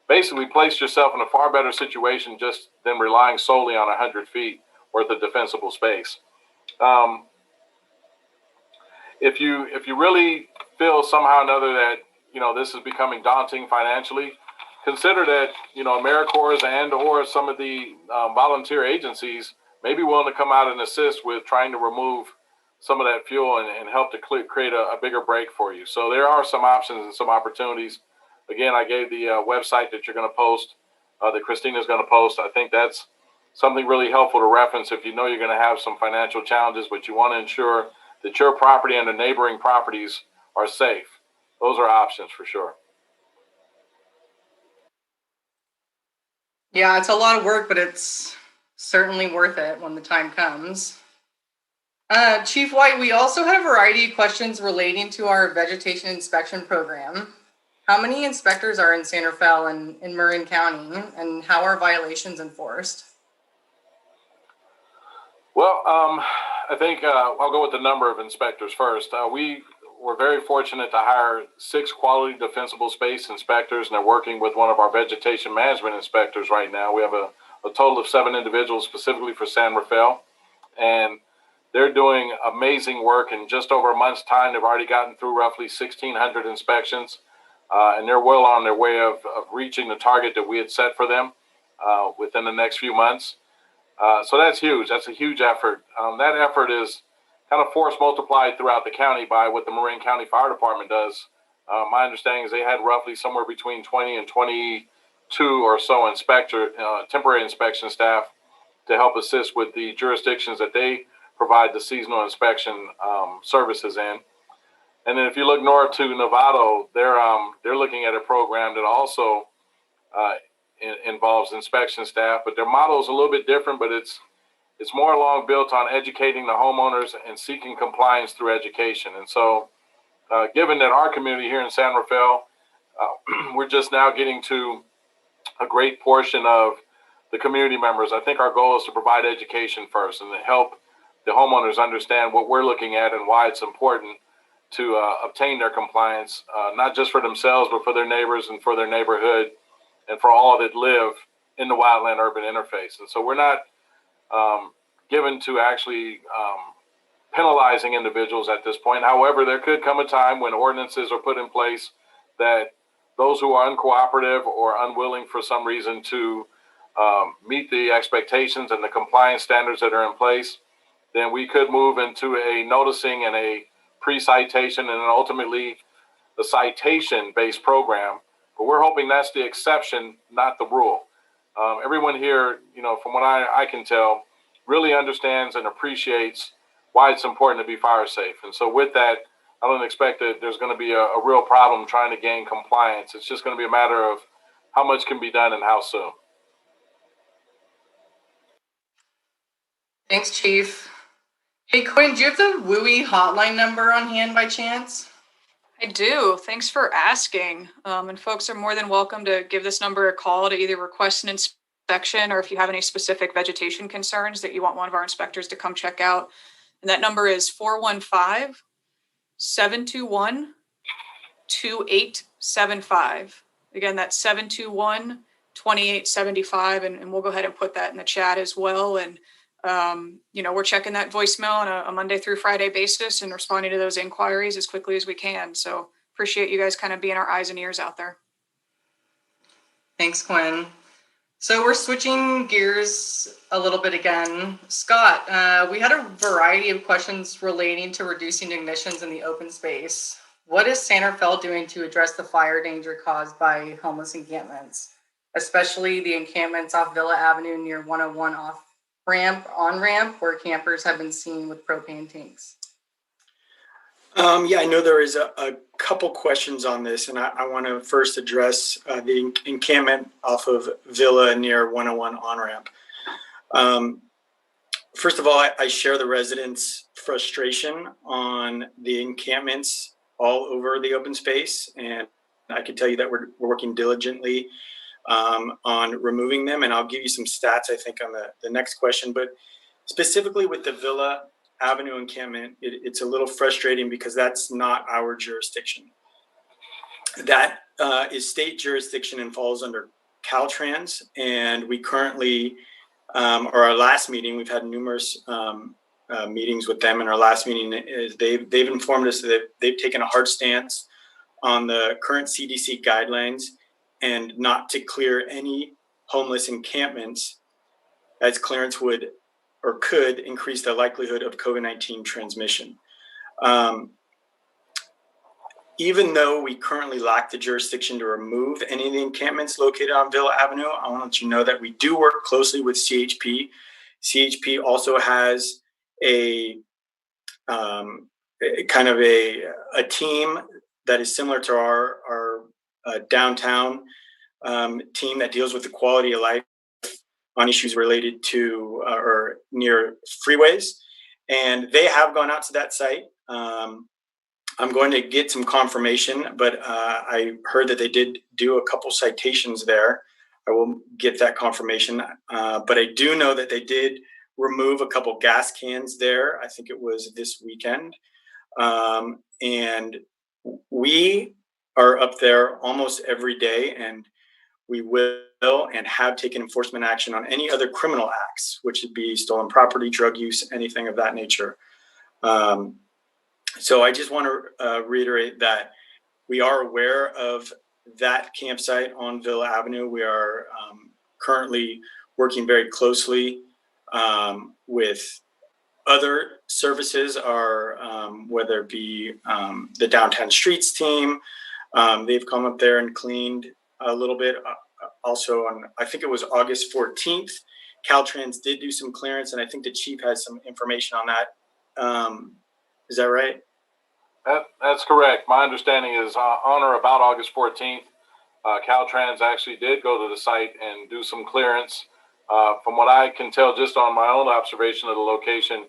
basically placed yourself in a far better situation just than relying solely on 100 feet worth of defensible space. If you really feel somehow or another that this is becoming daunting financially, consider that AmeriCorps and or some of the volunteer agencies may be willing to come out and assist with trying to remove some of that fuel and help to create a bigger break for you. So there are some options and some opportunities. Again, I gave the website that you're going to post, that Christina's going to post. I think that's something really helpful to reference if you're going to have some financial challenges, but you want to ensure that your property and the neighboring properties are safe. Those are options for sure. Yeah, it's a lot of work, but it's certainly worth it when the time comes. Chief White, we also had a variety of questions relating to our vegetation inspection program. How many inspectors are in San Rafael and in Marin County, and how are violations enforced? Well, I think I'll go with the number of inspectors first. We were very fortunate to hire 6 quality defensible space inspectors, and they're working with one of our vegetation management inspectors right now. We have a total of 7 individuals specifically for San Rafael, and they're doing amazing work. In just over a month's time, they've already gotten through roughly 1,600 inspections, and they're well on their way of reaching the target that we had set for them within the next few months. So that's huge. That's a huge effort. That effort is kind of force multiplied throughout the county by what the Marin County Fire Department does. My understanding is they had roughly somewhere between 20 and 22 or so temporary inspection staff to help assist with the jurisdictions that they provide the seasonal inspection services in. And then if you look north to Novato, they're looking at a program that also involves inspection staff, but their model is a little bit different, but it's more along built on educating the homeowners and seeking compliance through education. And so given that our community here in San Rafael, we're just now getting to a great portion of the community members, I think our goal is to provide education first and to help the homeowners understand what we're looking at and why it's important to obtain their compliance, not just for themselves, but for their neighbors and for their neighborhood and for all that live in the wildland-urban interface. And so we're not given to actually penalizing individuals at this point. However, there could come a time when ordinances are put in place that those who are uncooperative or unwilling for some reason to meet the expectations and the compliance standards that are in place, then we could move into a noticing and a pre-citation and then ultimately the citation-based program. But we're hoping that's the exception, not the rule. everyone here, from what I can tell, really understands and appreciates why it's important to be fire safe. And so with that, I don't expect that there's going to be a real problem trying to gain compliance. It's just going to be a matter of how much can be done and how soon. Thanks, Chief. Hey, Quinn, do you have the WUI hotline number on hand by chance? I do. Thanks for asking. And folks are more than welcome to give this number a call to either request an inspection or if you have any specific vegetation concerns that you want one of our inspectors to come check out. And that number is 415-721-2875. Again, that's 721-2875. And we'll go ahead and put that in the chat as well. And we're checking that voicemail on a Monday through Friday basis and responding to those inquiries as quickly as we can. So appreciate you guys kind of being our eyes and ears out there. Thanks, Quinn. So we're switching gears a little bit again. Scott, we had a variety of questions relating to reducing ignitions in the open space. What is San Rafael doing to address the fire danger caused by homeless encampments, especially the encampments off Villa Avenue near 101 on-ramp, where campers have been seen with propane tanks? I know there is a couple questions on this, and I want to first address the encampment off of Villa near 101 on-ramp. First of all, I share the residents' frustration on the encampments all over the open space, and I can tell you that we're working diligently on removing them, and I'll give you some stats, I think, on the next question. But specifically with the Villa Avenue encampment, it's a little frustrating because that's not our jurisdiction. That is state jurisdiction and falls under Caltrans, and we currently, or our last meeting, we've had numerous meetings with them, and our last meeting is they've informed us that they've taken a hard stance on the current CDC guidelines and not to clear any homeless encampments, as clearance would or could increase the likelihood of COVID-19 transmission. Even though we currently lack the jurisdiction to remove any of the encampments located on Villa Avenue, I want to let you know that we do work closely with CHP. CHP also has a kind of a team that is similar to our downtown team that deals with the quality of life on issues related to or near freeways. And they have gone out to that site. I'm going to get some confirmation, but I heard that they did do a couple citations there. I will get that confirmation. But I do know that they did remove a couple gas cans there. I think it was this weekend. And we are up there almost every day, and we will and have taken enforcement action on any other criminal acts, which would be stolen property, drug use, anything of that nature. So I just want to reiterate that we are aware of that campsite on Villa Avenue. We are currently working very closely with other services, whether it be the Downtown Streets team. They've come up there and cleaned a little bit. Also on, I think it was August 14th, Caltrans did do some clearance, and I think the chief has some information on that. Is that right? That's correct. My understanding is on or about August 14th, Caltrans actually did go to the site and do some clearance. From what I can tell just on my own observation of the location,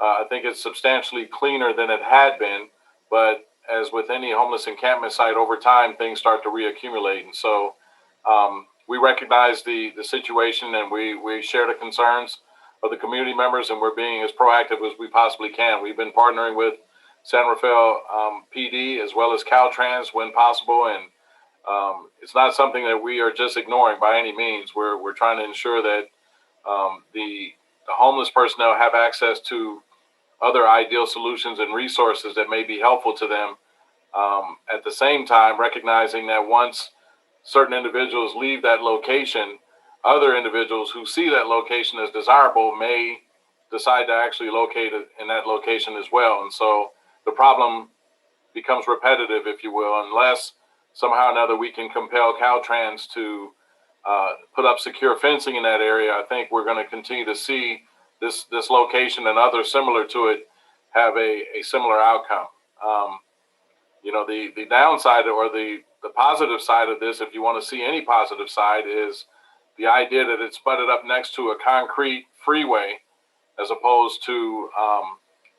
I think it's substantially cleaner than it had been. But as with any homeless encampment site, over time, things start to reaccumulate. And so we recognize the situation, and we share the concerns of the community members, and we're being as proactive as we possibly can. We've been partnering with San Rafael PD as well as Caltrans when possible, and it's not something that we are just ignoring by any means. We're trying to ensure that the homeless personnel have access to other ideal solutions and resources that may be helpful to them. At the same time, recognizing that once certain individuals leave that location, other individuals who see that location as desirable may decide to actually locate it in that location as well. And so the problem becomes repetitive, if you will, unless somehow or another we can compel Caltrans to put up secure fencing in that area, I think we're going to continue to see this location and others similar to it have a similar outcome. The downside or the positive side of this, if you want to see any positive side, is the idea that it's butted up next to a concrete freeway as opposed to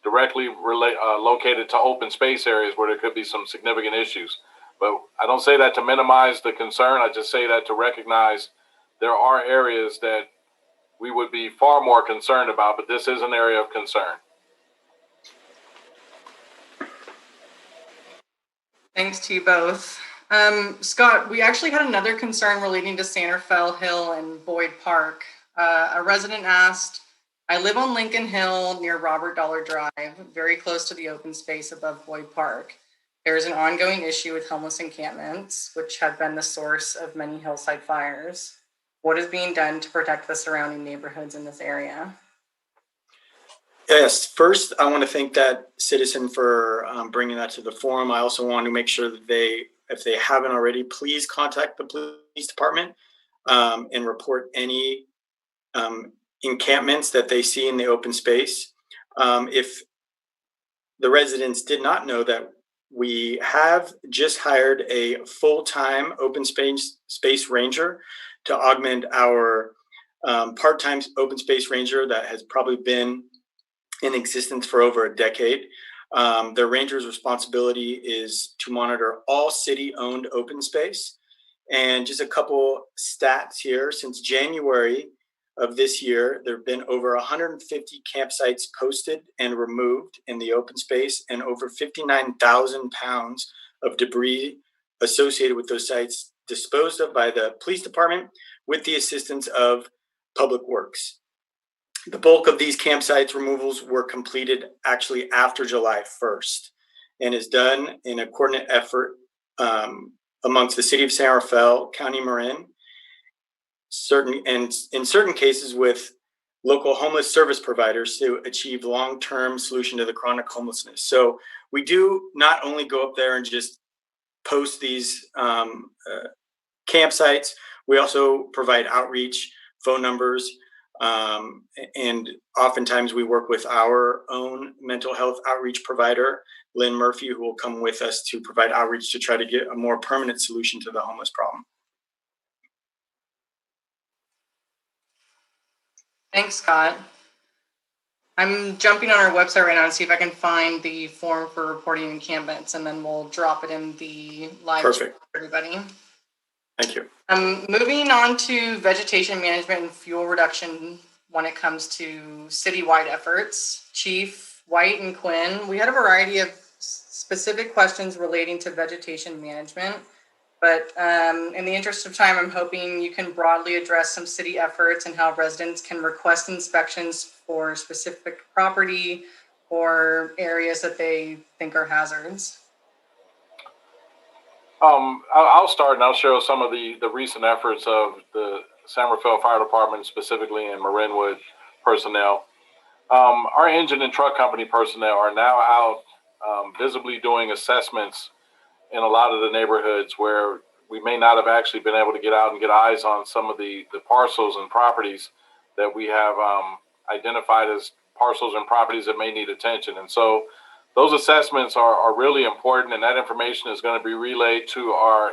directly located to open space areas where there could be some significant issues. But I don't say that to minimize the concern. I just say that to recognize there are areas that we would be far more concerned about, but this is an area of concern. Thanks to you both. Scott, we actually had another concern relating to San Rafael Hill and Boyd Park. A resident asked, I live on Lincoln Hill near Robert Dollar Drive, very close to the open space above Boyd Park. There is an ongoing issue with homeless encampments, which have been the source of many hillside fires. What is being done to protect the surrounding neighborhoods in this area? Yes, first, I want to thank that citizen for bringing that to the forum. I also want to make sure that if they haven't already, please contact the police department and report any encampments that they see in the open space. If the residents did not know that we have just hired a full-time open space ranger to augment our part-time open space ranger that has probably been in existence for over a decade. The ranger's responsibility is to monitor all city-owned open space. And just a couple stats here, since January of this year, there have been over 150 campsites posted and removed in the open space, and over 59,000 pounds of debris associated with those sites disposed of by the police department with the assistance of Public Works. The bulk of these campsites removals were completed actually after July 1st and is done in a coordinated effort amongst the city of San Rafael, County Marin, in certain cases with local homeless service providers to achieve long-term solution to the chronic homelessness. So we do not only go up there and just post these campsites, we also provide outreach, phone numbers, and oftentimes we work with our own mental health outreach provider, Lynn Murphy, who will come with us to provide outreach to try to get a more permanent solution to the homeless problem. Thanks, Scott. I'm jumping on our website right now to see if I can find the form for reporting encampments, and then we'll drop it in the live chat for everybody. Thank you. Moving on to vegetation management and fuel reduction when it comes to citywide efforts. Chief White and Quinn, we had a variety of specific questions relating to vegetation management, but in the interest of time, I'm hoping you can broadly address some city efforts and how residents can request inspections for specific property or areas that they think are hazards. I'll start and I'll share some of the recent efforts of the San Rafael Fire Department, specifically in Marinwood personnel. Our engine and truck company personnel are now out visibly doing assessments in a lot of the neighborhoods where we may not have actually been able to get out and get eyes on some of the parcels and properties that we have identified as parcels and properties that may need attention. And so those assessments are really important, and that information is going to be relayed to our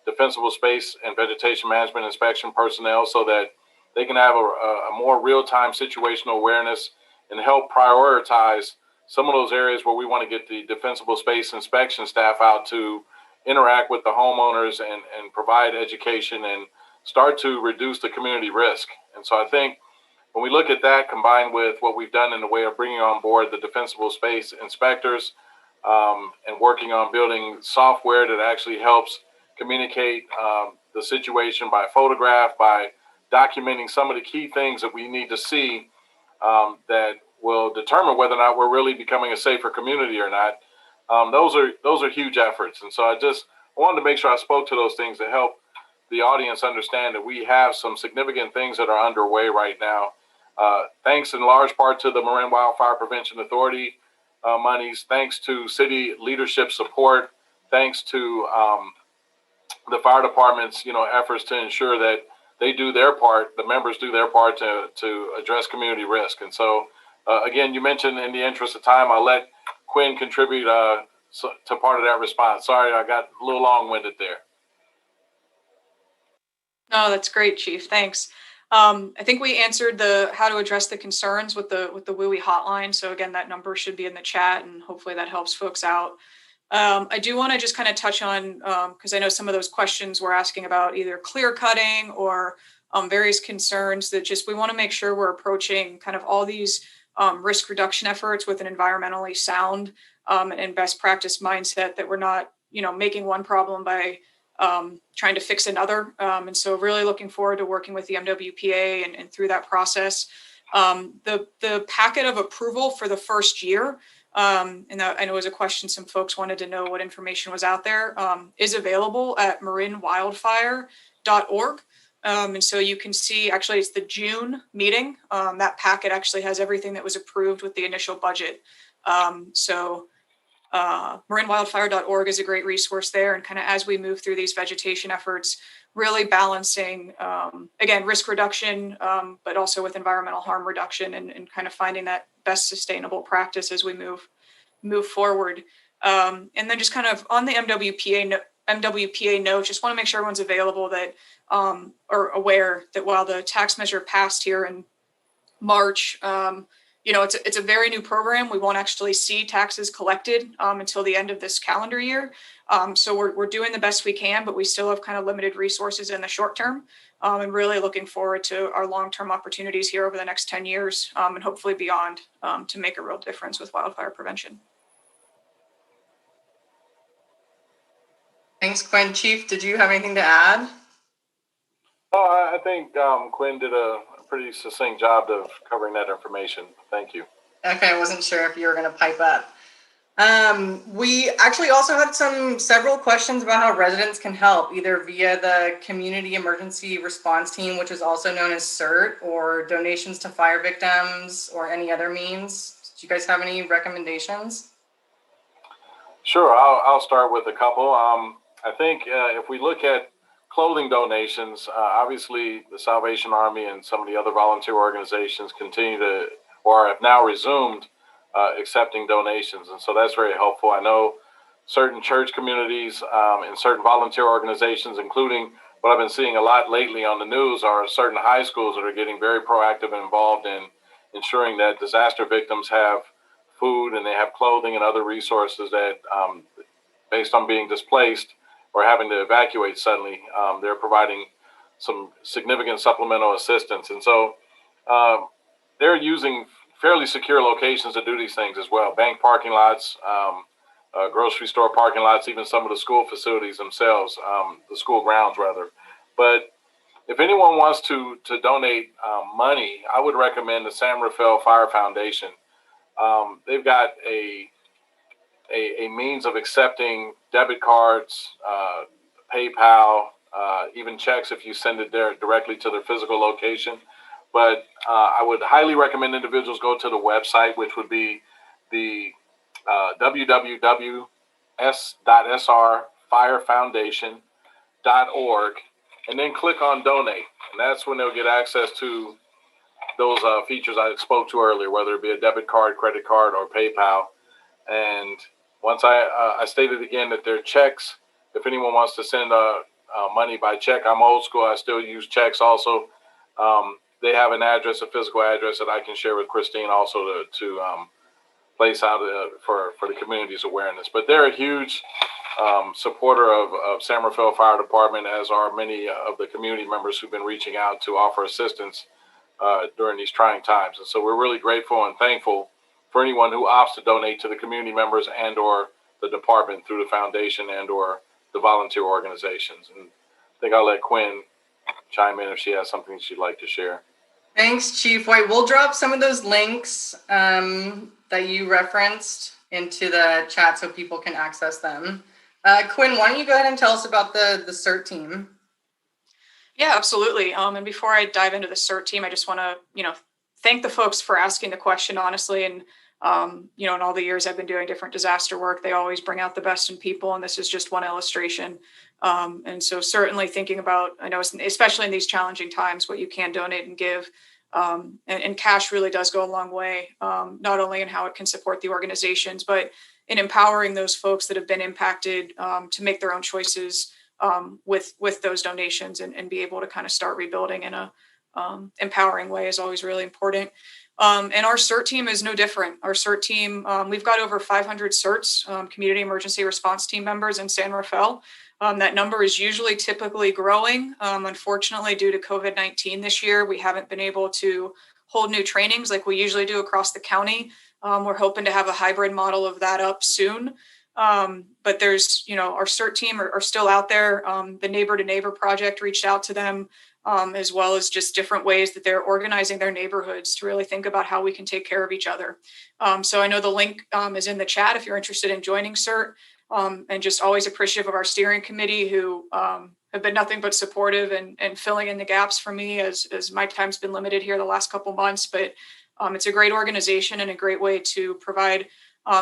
defensible space and vegetation management inspection personnel so that they can have a more real-time situational awareness and help prioritize some of those areas where we want to get the defensible space inspection staff out to interact with the homeowners and provide education and start to reduce the community risk. And so I think when we look at that combined with what we've done in the way of bringing on board the defensible space inspectors and working on building software that actually helps communicate the situation by photograph, by documenting some of the key things that we need to see that will determine whether or not we're really becoming a safer community or not. Those are huge efforts. And so I wanted to make sure I spoke to those things to help the audience understand that we have some significant things that are underway right now. Thanks in large part to the Marin Wildfire Prevention Authority monies, thanks to city leadership support, thanks to the fire department's efforts to ensure that they do their part, the members do their part to address community risk. And so, again, you mentioned in the interest of time, I'll let Quinn contribute to part of that response. Sorry, I got a little long-winded there. No, that's great, Chief. Thanks. I think we answered the how to address the concerns with the WUI hotline. So again, that number should be in the chat, and hopefully that helps folks out. I do want to just kind of touch on, because I know some of those questions were asking about either clear cutting or various concerns that just we want to make sure we're approaching kind of all these risk reduction efforts with an environmentally sound and best practice mindset, that we're not, making one problem by trying to fix another. And so really looking forward to working with the MWPA and through that process. The packet of approval for the first year, and that I know was a question some folks wanted to know what information was out there, is available at marinwildfire.org. And so you can see, actually, it's the June meeting. That packet actually has everything that was approved with the initial budget. Marinwildfire.org is a great resource there. And kind of as we move through these vegetation efforts, really balancing, again, risk reduction, but also with environmental harm reduction and kind of finding that best sustainable practice as we move forward. And then just kind of on the MWPA note, just want to make sure everyone's available that or aware that while the tax measure passed here in March, it's a very new program. We won't actually see taxes collected until the end of this calendar year. So we're doing the best we can, but we still have kind of limited resources in the short term, and really looking forward to our long-term opportunities here over the next 10 years and hopefully beyond to make a real difference with wildfire prevention. Thanks, Quinn. Chief, did you have anything to add? Oh, I think Quinn did a pretty succinct job of covering that information. Thank you. Okay, I wasn't sure if you were going to pipe up. We actually also had several questions about how residents can help, either via the Community Emergency Response Team, which is also known as CERT, or donations to fire victims, or any other means. Do you guys have any recommendations? Sure, I'll start with a couple. I think if we look at clothing donations, obviously the Salvation Army and some of the other volunteer organizations continue to, or have now resumed accepting donations. And so that's very helpful. I know certain church communities and certain volunteer organizations, including what I've been seeing a lot lately on the news, are certain high schools that are getting very proactive and involved in ensuring that disaster victims have food and they have clothing and other resources that, based on being displaced or having to evacuate suddenly, they're providing some significant supplemental assistance. And so they're using fairly secure locations to do these things as well. Bank parking lots, grocery store parking lots, even some of the school facilities themselves, the school grounds rather. But if anyone wants to donate money, I would recommend the San Rafael Fire Foundation. They've got a means of accepting debit cards, PayPal, even checks if you send it there directly to their physical location. But I would highly recommend individuals go to the website, which would be the www.s.srfirefoundation.org, and then click on donate. And that's when they'll get access to those features I spoke to earlier, whether it be a debit card, credit card, or PayPal. And once I stated again that their checks, if anyone wants to send money by check, I'm old school. I still use checks also. They have an address, a physical address that I can share with Christine also to place out for the community's awareness. But they're a huge supporter of San Rafael Fire Department, as are many of the community members who've been reaching out to offer assistance during these trying times. And so we're really grateful and thankful for anyone who opts to donate to the community members and or the department through the foundation and or the volunteer organizations. And I think I'll let Quinn chime in if she has something she'd like to share. Thanks, Chief White. We'll drop some of those links that you referenced into the chat so people can access them. Quinn, why don't you go ahead and tell us about the CERT team? Yeah, absolutely. And before I dive into the CERT team, I just want to, thank the folks for asking the question, honestly. And, in all the years I've been doing different disaster work, they always bring out the best in people. And this is just one illustration. And so certainly thinking about, I know, especially in these challenging times, what you can donate and give. And cash really does go a long way, not only in how it can support the organizations, but in empowering those folks that have been impacted to make their own choices with those donations and be able to kind of start rebuilding in a empowering way is always really important. And our CERT team is no different. Our CERT team, we've got over 500 CERTs, community emergency response team members in San Rafael. That number is typically growing. Unfortunately, due to COVID-19 this year, we haven't been able to hold new trainings like we usually do across the county. We're hoping to have a hybrid model of that up soon. But there's, our CERT team are still out there. The Neighbor to Neighbor project reached out to them, as well as just different ways that they're organizing their neighborhoods to really think about how we can take care of each other. So I know the link is in the chat if you're interested in joining CERT. And just always appreciative of our steering committee who have been nothing but supportive and filling in the gaps for me as my time's been limited here the last couple months. But it's a great organization and a great way to provide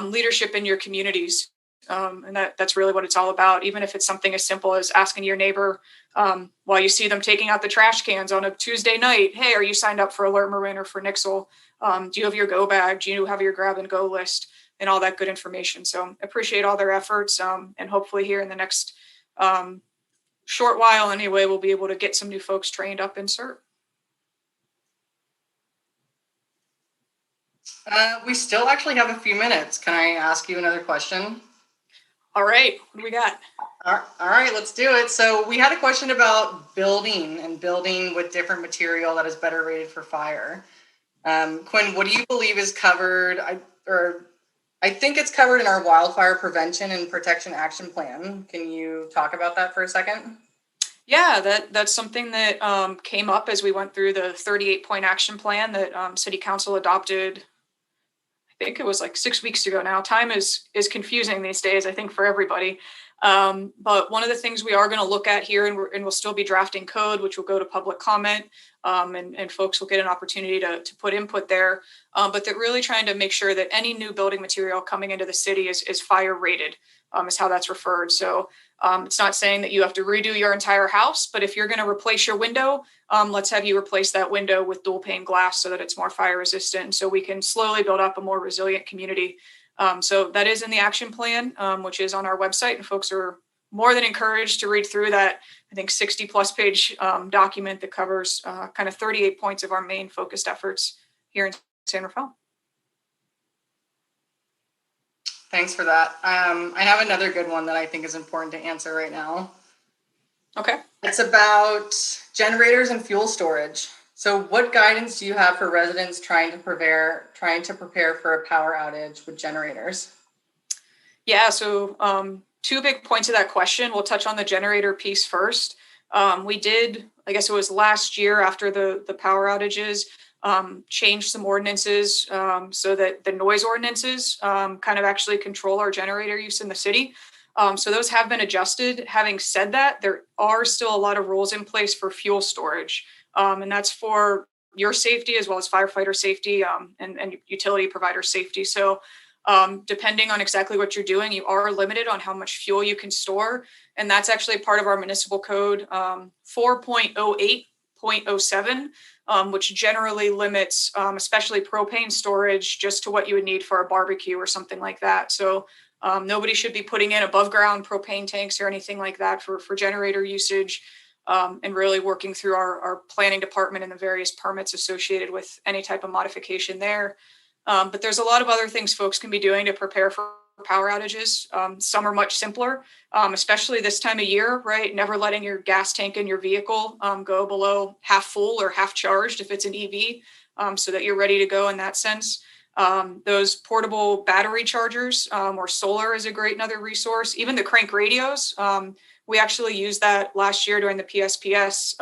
leadership in your communities. And that's really what it's all about. Even if it's something as simple as asking your neighbor while you see them taking out the trash cans on a Tuesday night, hey, are you signed up for Alert Marin or for Nixle? Do you have your go bag? Do you have your grab and go list? And all that good information. So appreciate all their efforts. And hopefully here in the next short while anyway, we'll be able to get some new folks trained up in CERT. We still actually have a few minutes. Can I ask you another question? All right, what do we got? All right, let's do it. So we had a question about building with different material that is better rated for fire. Quinn, what do you believe is covered, I think it's covered in our wildfire prevention and protection action plan. Can you talk about that for a second? Yeah, that's something that came up as we went through the 38-point action plan that City Council adopted. I think it was like 6 weeks ago now. Time is confusing these days, I think, for everybody. But one of the things we are going to look at here, and we'll still be drafting code, which will go to public comment, and folks will get an opportunity to put input there. But they're really trying to make sure that any new building material coming into the city is fire rated, is how that's referred. So it's not saying that you have to redo your entire house, but if you're going to replace your window, let's have you replace that window with dual pane glass so that it's more fire resistant, so we can slowly build up a more resilient community. So that is in the action plan, which is on our website, and folks are more than encouraged to read through that, I think, 60+ page document that covers kind of 38 points of our main focused efforts here in San Rafael. Thanks for that. I have another good one that I think is important to answer right now. Okay. It's about generators and fuel storage. So what guidance do you have for residents trying to prepare for a power outage with generators? Yeah, so two big points of that question. We'll touch on the generator piece first. We did, I guess it was last year after the power outages, change some ordinances so that the noise ordinances kind of actually control our generator use in the city. So those have been adjusted. Having said that, there are still a lot of rules in place for fuel storage. And that's for your safety as well as firefighter safety and utility provider safety. So depending on exactly what you're doing, you are limited on how much fuel you can store. And that's actually part of our municipal code 4.08.07, which generally limits, especially propane storage, just to what you would need for a barbecue or something like that. So nobody should be putting in above ground propane tanks or anything like that for generator usage. And really working through our planning department and the various permits associated with any type of modification there. But there's a lot of other things folks can be doing to prepare for power outages. Some are much simpler, especially this time of year, right? Never letting your gas tank in your vehicle go below half full or half charged if it's an EV, so that you're ready to go in that sense. Those portable battery chargers or solar is a great another resource. Even the crank radios. We actually used that last year during the PSPS,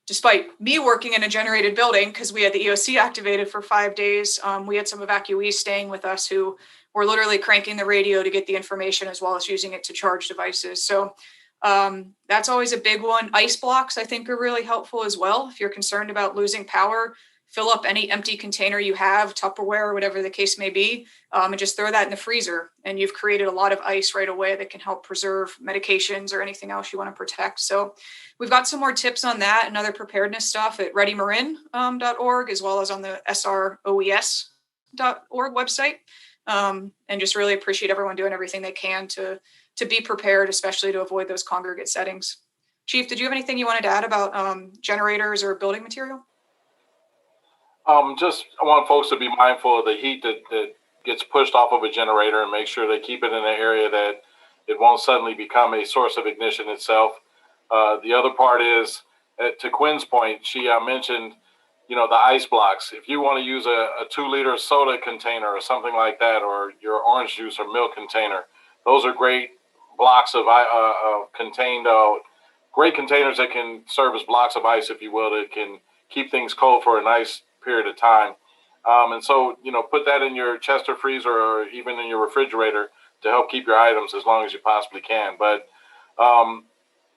despite me working in a generated building because we had the EOC activated for 5 days. We had some evacuees staying with us who were literally cranking the radio to get the information as well as using it to charge devices. So that's always a big one. Ice blocks, I think, are really helpful as well. If you're concerned about losing power, fill up any empty container you have, Tupperware, or whatever the case may be, and just throw that in the freezer. And you've created a lot of ice right away that can help preserve medications or anything else you want to protect. So we've got some more tips on that and other preparedness stuff at readymarin.org, as well as on the sroes.org website. And just really appreciate everyone doing everything they can to be prepared, especially to avoid those congregate settings. Chief, did you have anything you wanted to add about generators or building material? Just I want folks to be mindful of the heat that gets pushed off of a generator and make sure they keep it in an area that it won't suddenly become a source of ignition itself. The other part is, to Quinn's point, she mentioned, the ice blocks. If you want to use a 2-liter soda container or something like that, or your orange juice or milk container, those are great blocks of contained, great containers that can serve as blocks of ice, if you will, that can keep things cold for a nice period of time. And so, put that in your chest or freezer or even in your refrigerator to help keep your items as long as you possibly can. But don't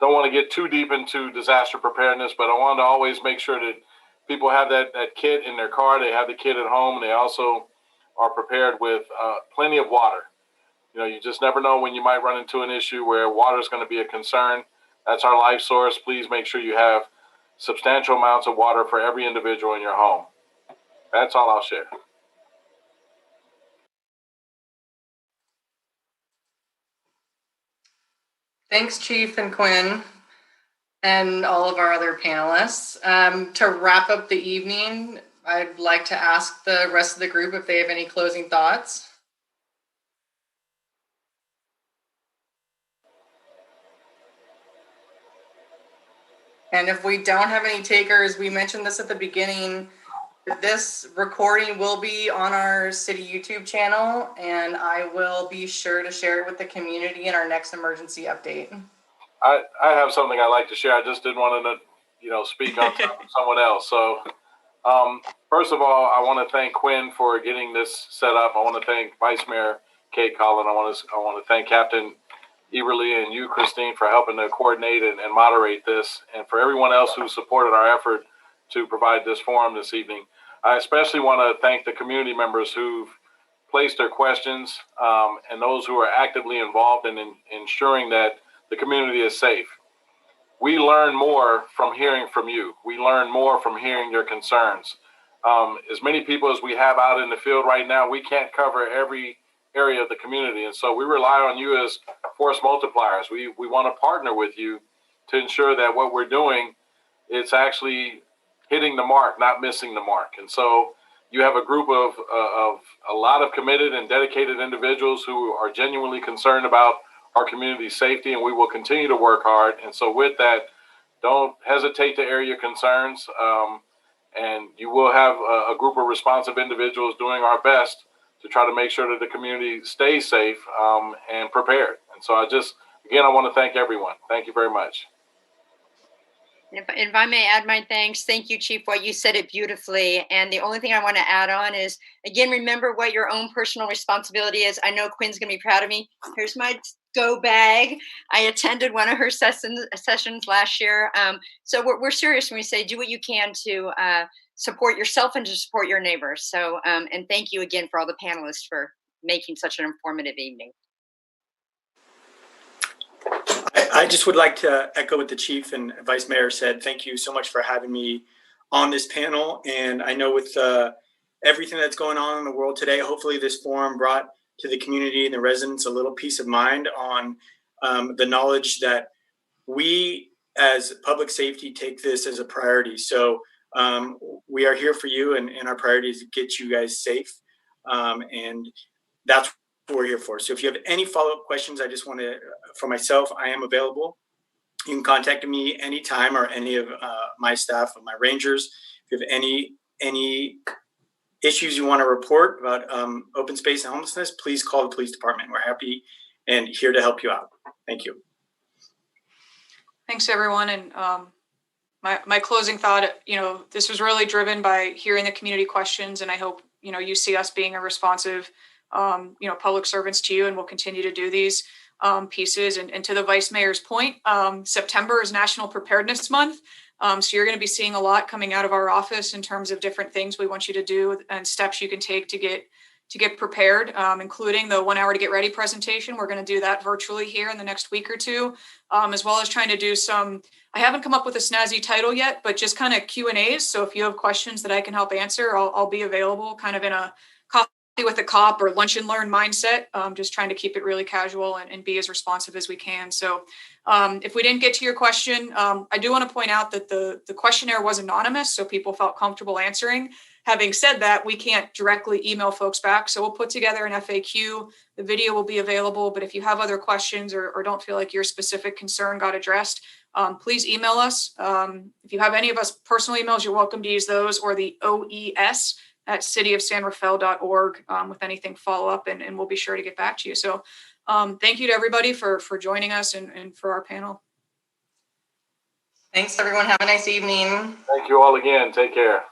want to get too deep into disaster preparedness, but I want to always make sure that people have that kit in their car. They have the kit at home, and they also are prepared with plenty of water. You just never know when you might run into an issue where water is going to be a concern. That's our life source. Please make sure you have substantial amounts of water for every individual in your home. That's all I'll share. Thanks, Chief and Quinn, and all of our other panelists. To wrap up the evening, I'd like to ask the rest of the group if they have any closing thoughts. And if we don't have any takers, we mentioned this at the beginning, this recording will be on our city YouTube channel, and I will be sure to share it with the community in our next emergency update. I have something I'd like to share. I just didn't want to, speak on top of someone else. So, first of all, I want to thank Quinn for getting this set up. I want to thank Vice Mayor Kate Collin. I want to thank Captain Eberly and you, Christine, for helping to coordinate and moderate this, and for everyone else who supported our effort to provide this forum this evening. I especially want to thank the community members who've placed their questions and those who are actively involved in ensuring that the community is safe. We learn more from hearing from you. We learn more from hearing your concerns. As many people as we have out in the field right now, we can't cover every area of the community. And so we rely on you as force multipliers. We want to partner with you to ensure that what we're doing, it's actually hitting the mark, not missing the mark. And so you have a group of a lot of committed and dedicated individuals who are genuinely concerned about our community's safety, and we will continue to work hard. And so with that, don't hesitate to air your concerns. And you will have a group of responsive individuals doing our best to try to make sure that the community stays safe and prepared. And so I want to thank everyone. Thank you very much. If I may add my thanks, thank you, Chief. What you said it beautifully. And the only thing I want to add on is, again, remember what your own personal responsibility is. I know Quinn's going to be proud of me. Here's my go bag. I attended one of her sessions last year. So we're serious when we say do what you can to support yourself and to support your neighbors. So, and thank you again for all the panelists for making such an informative evening. I just would like to echo what the Chief and Vice Mayor said. Thank you so much for having me on this panel. And I know with everything that's going on in the world today, hopefully this forum brought to the community and the residents a little peace of mind on the knowledge that we as public safety take this as a priority. So we are here for you, and our priority is to get you guys safe. And that's what we're here for. So if you have any follow-up questions, I just want to, for myself, I am available. You can contact me anytime, or any of my staff, or my rangers. If you have any issues you want to report about open space and homelessness, please call the police department. We're happy and here to help you out. Thank you. Thanks, everyone. And my closing thought, this was really driven by hearing the community questions, and I hope, you see us being a responsive, public servants to you, and we'll continue to do these pieces. And to the Vice Mayor's point, September is National Preparedness Month. So you're going to be seeing a lot coming out of our office in terms of different things we want you to do and steps you can take to get prepared, including the 1 hour to get ready presentation. We're going to do that virtually here in the next week or two, as well as trying to do some, I haven't come up with a snazzy title yet, but just kind of Q&As. So if you have questions that I can help answer, I'll be available kind of in a coffee with a cop or lunch and learn mindset, just trying to keep it really casual and be as responsive as we can. So if we didn't get to your question, I do want to point out that the questionnaire was anonymous, so people felt comfortable answering. Having said that, we can't directly email folks back, so we'll put together an FAQ. The video will be available, but if you have other questions or don't feel like your specific concern got addressed, please email us. If you have any of us personal emails, you're welcome to use those, or the OES at cityofsanrafael.org with anything follow-up, and we'll be sure to get back to you. So thank you to everybody for joining us and for our panel. Thanks, everyone. Have a nice evening. Thank you all again. Take care.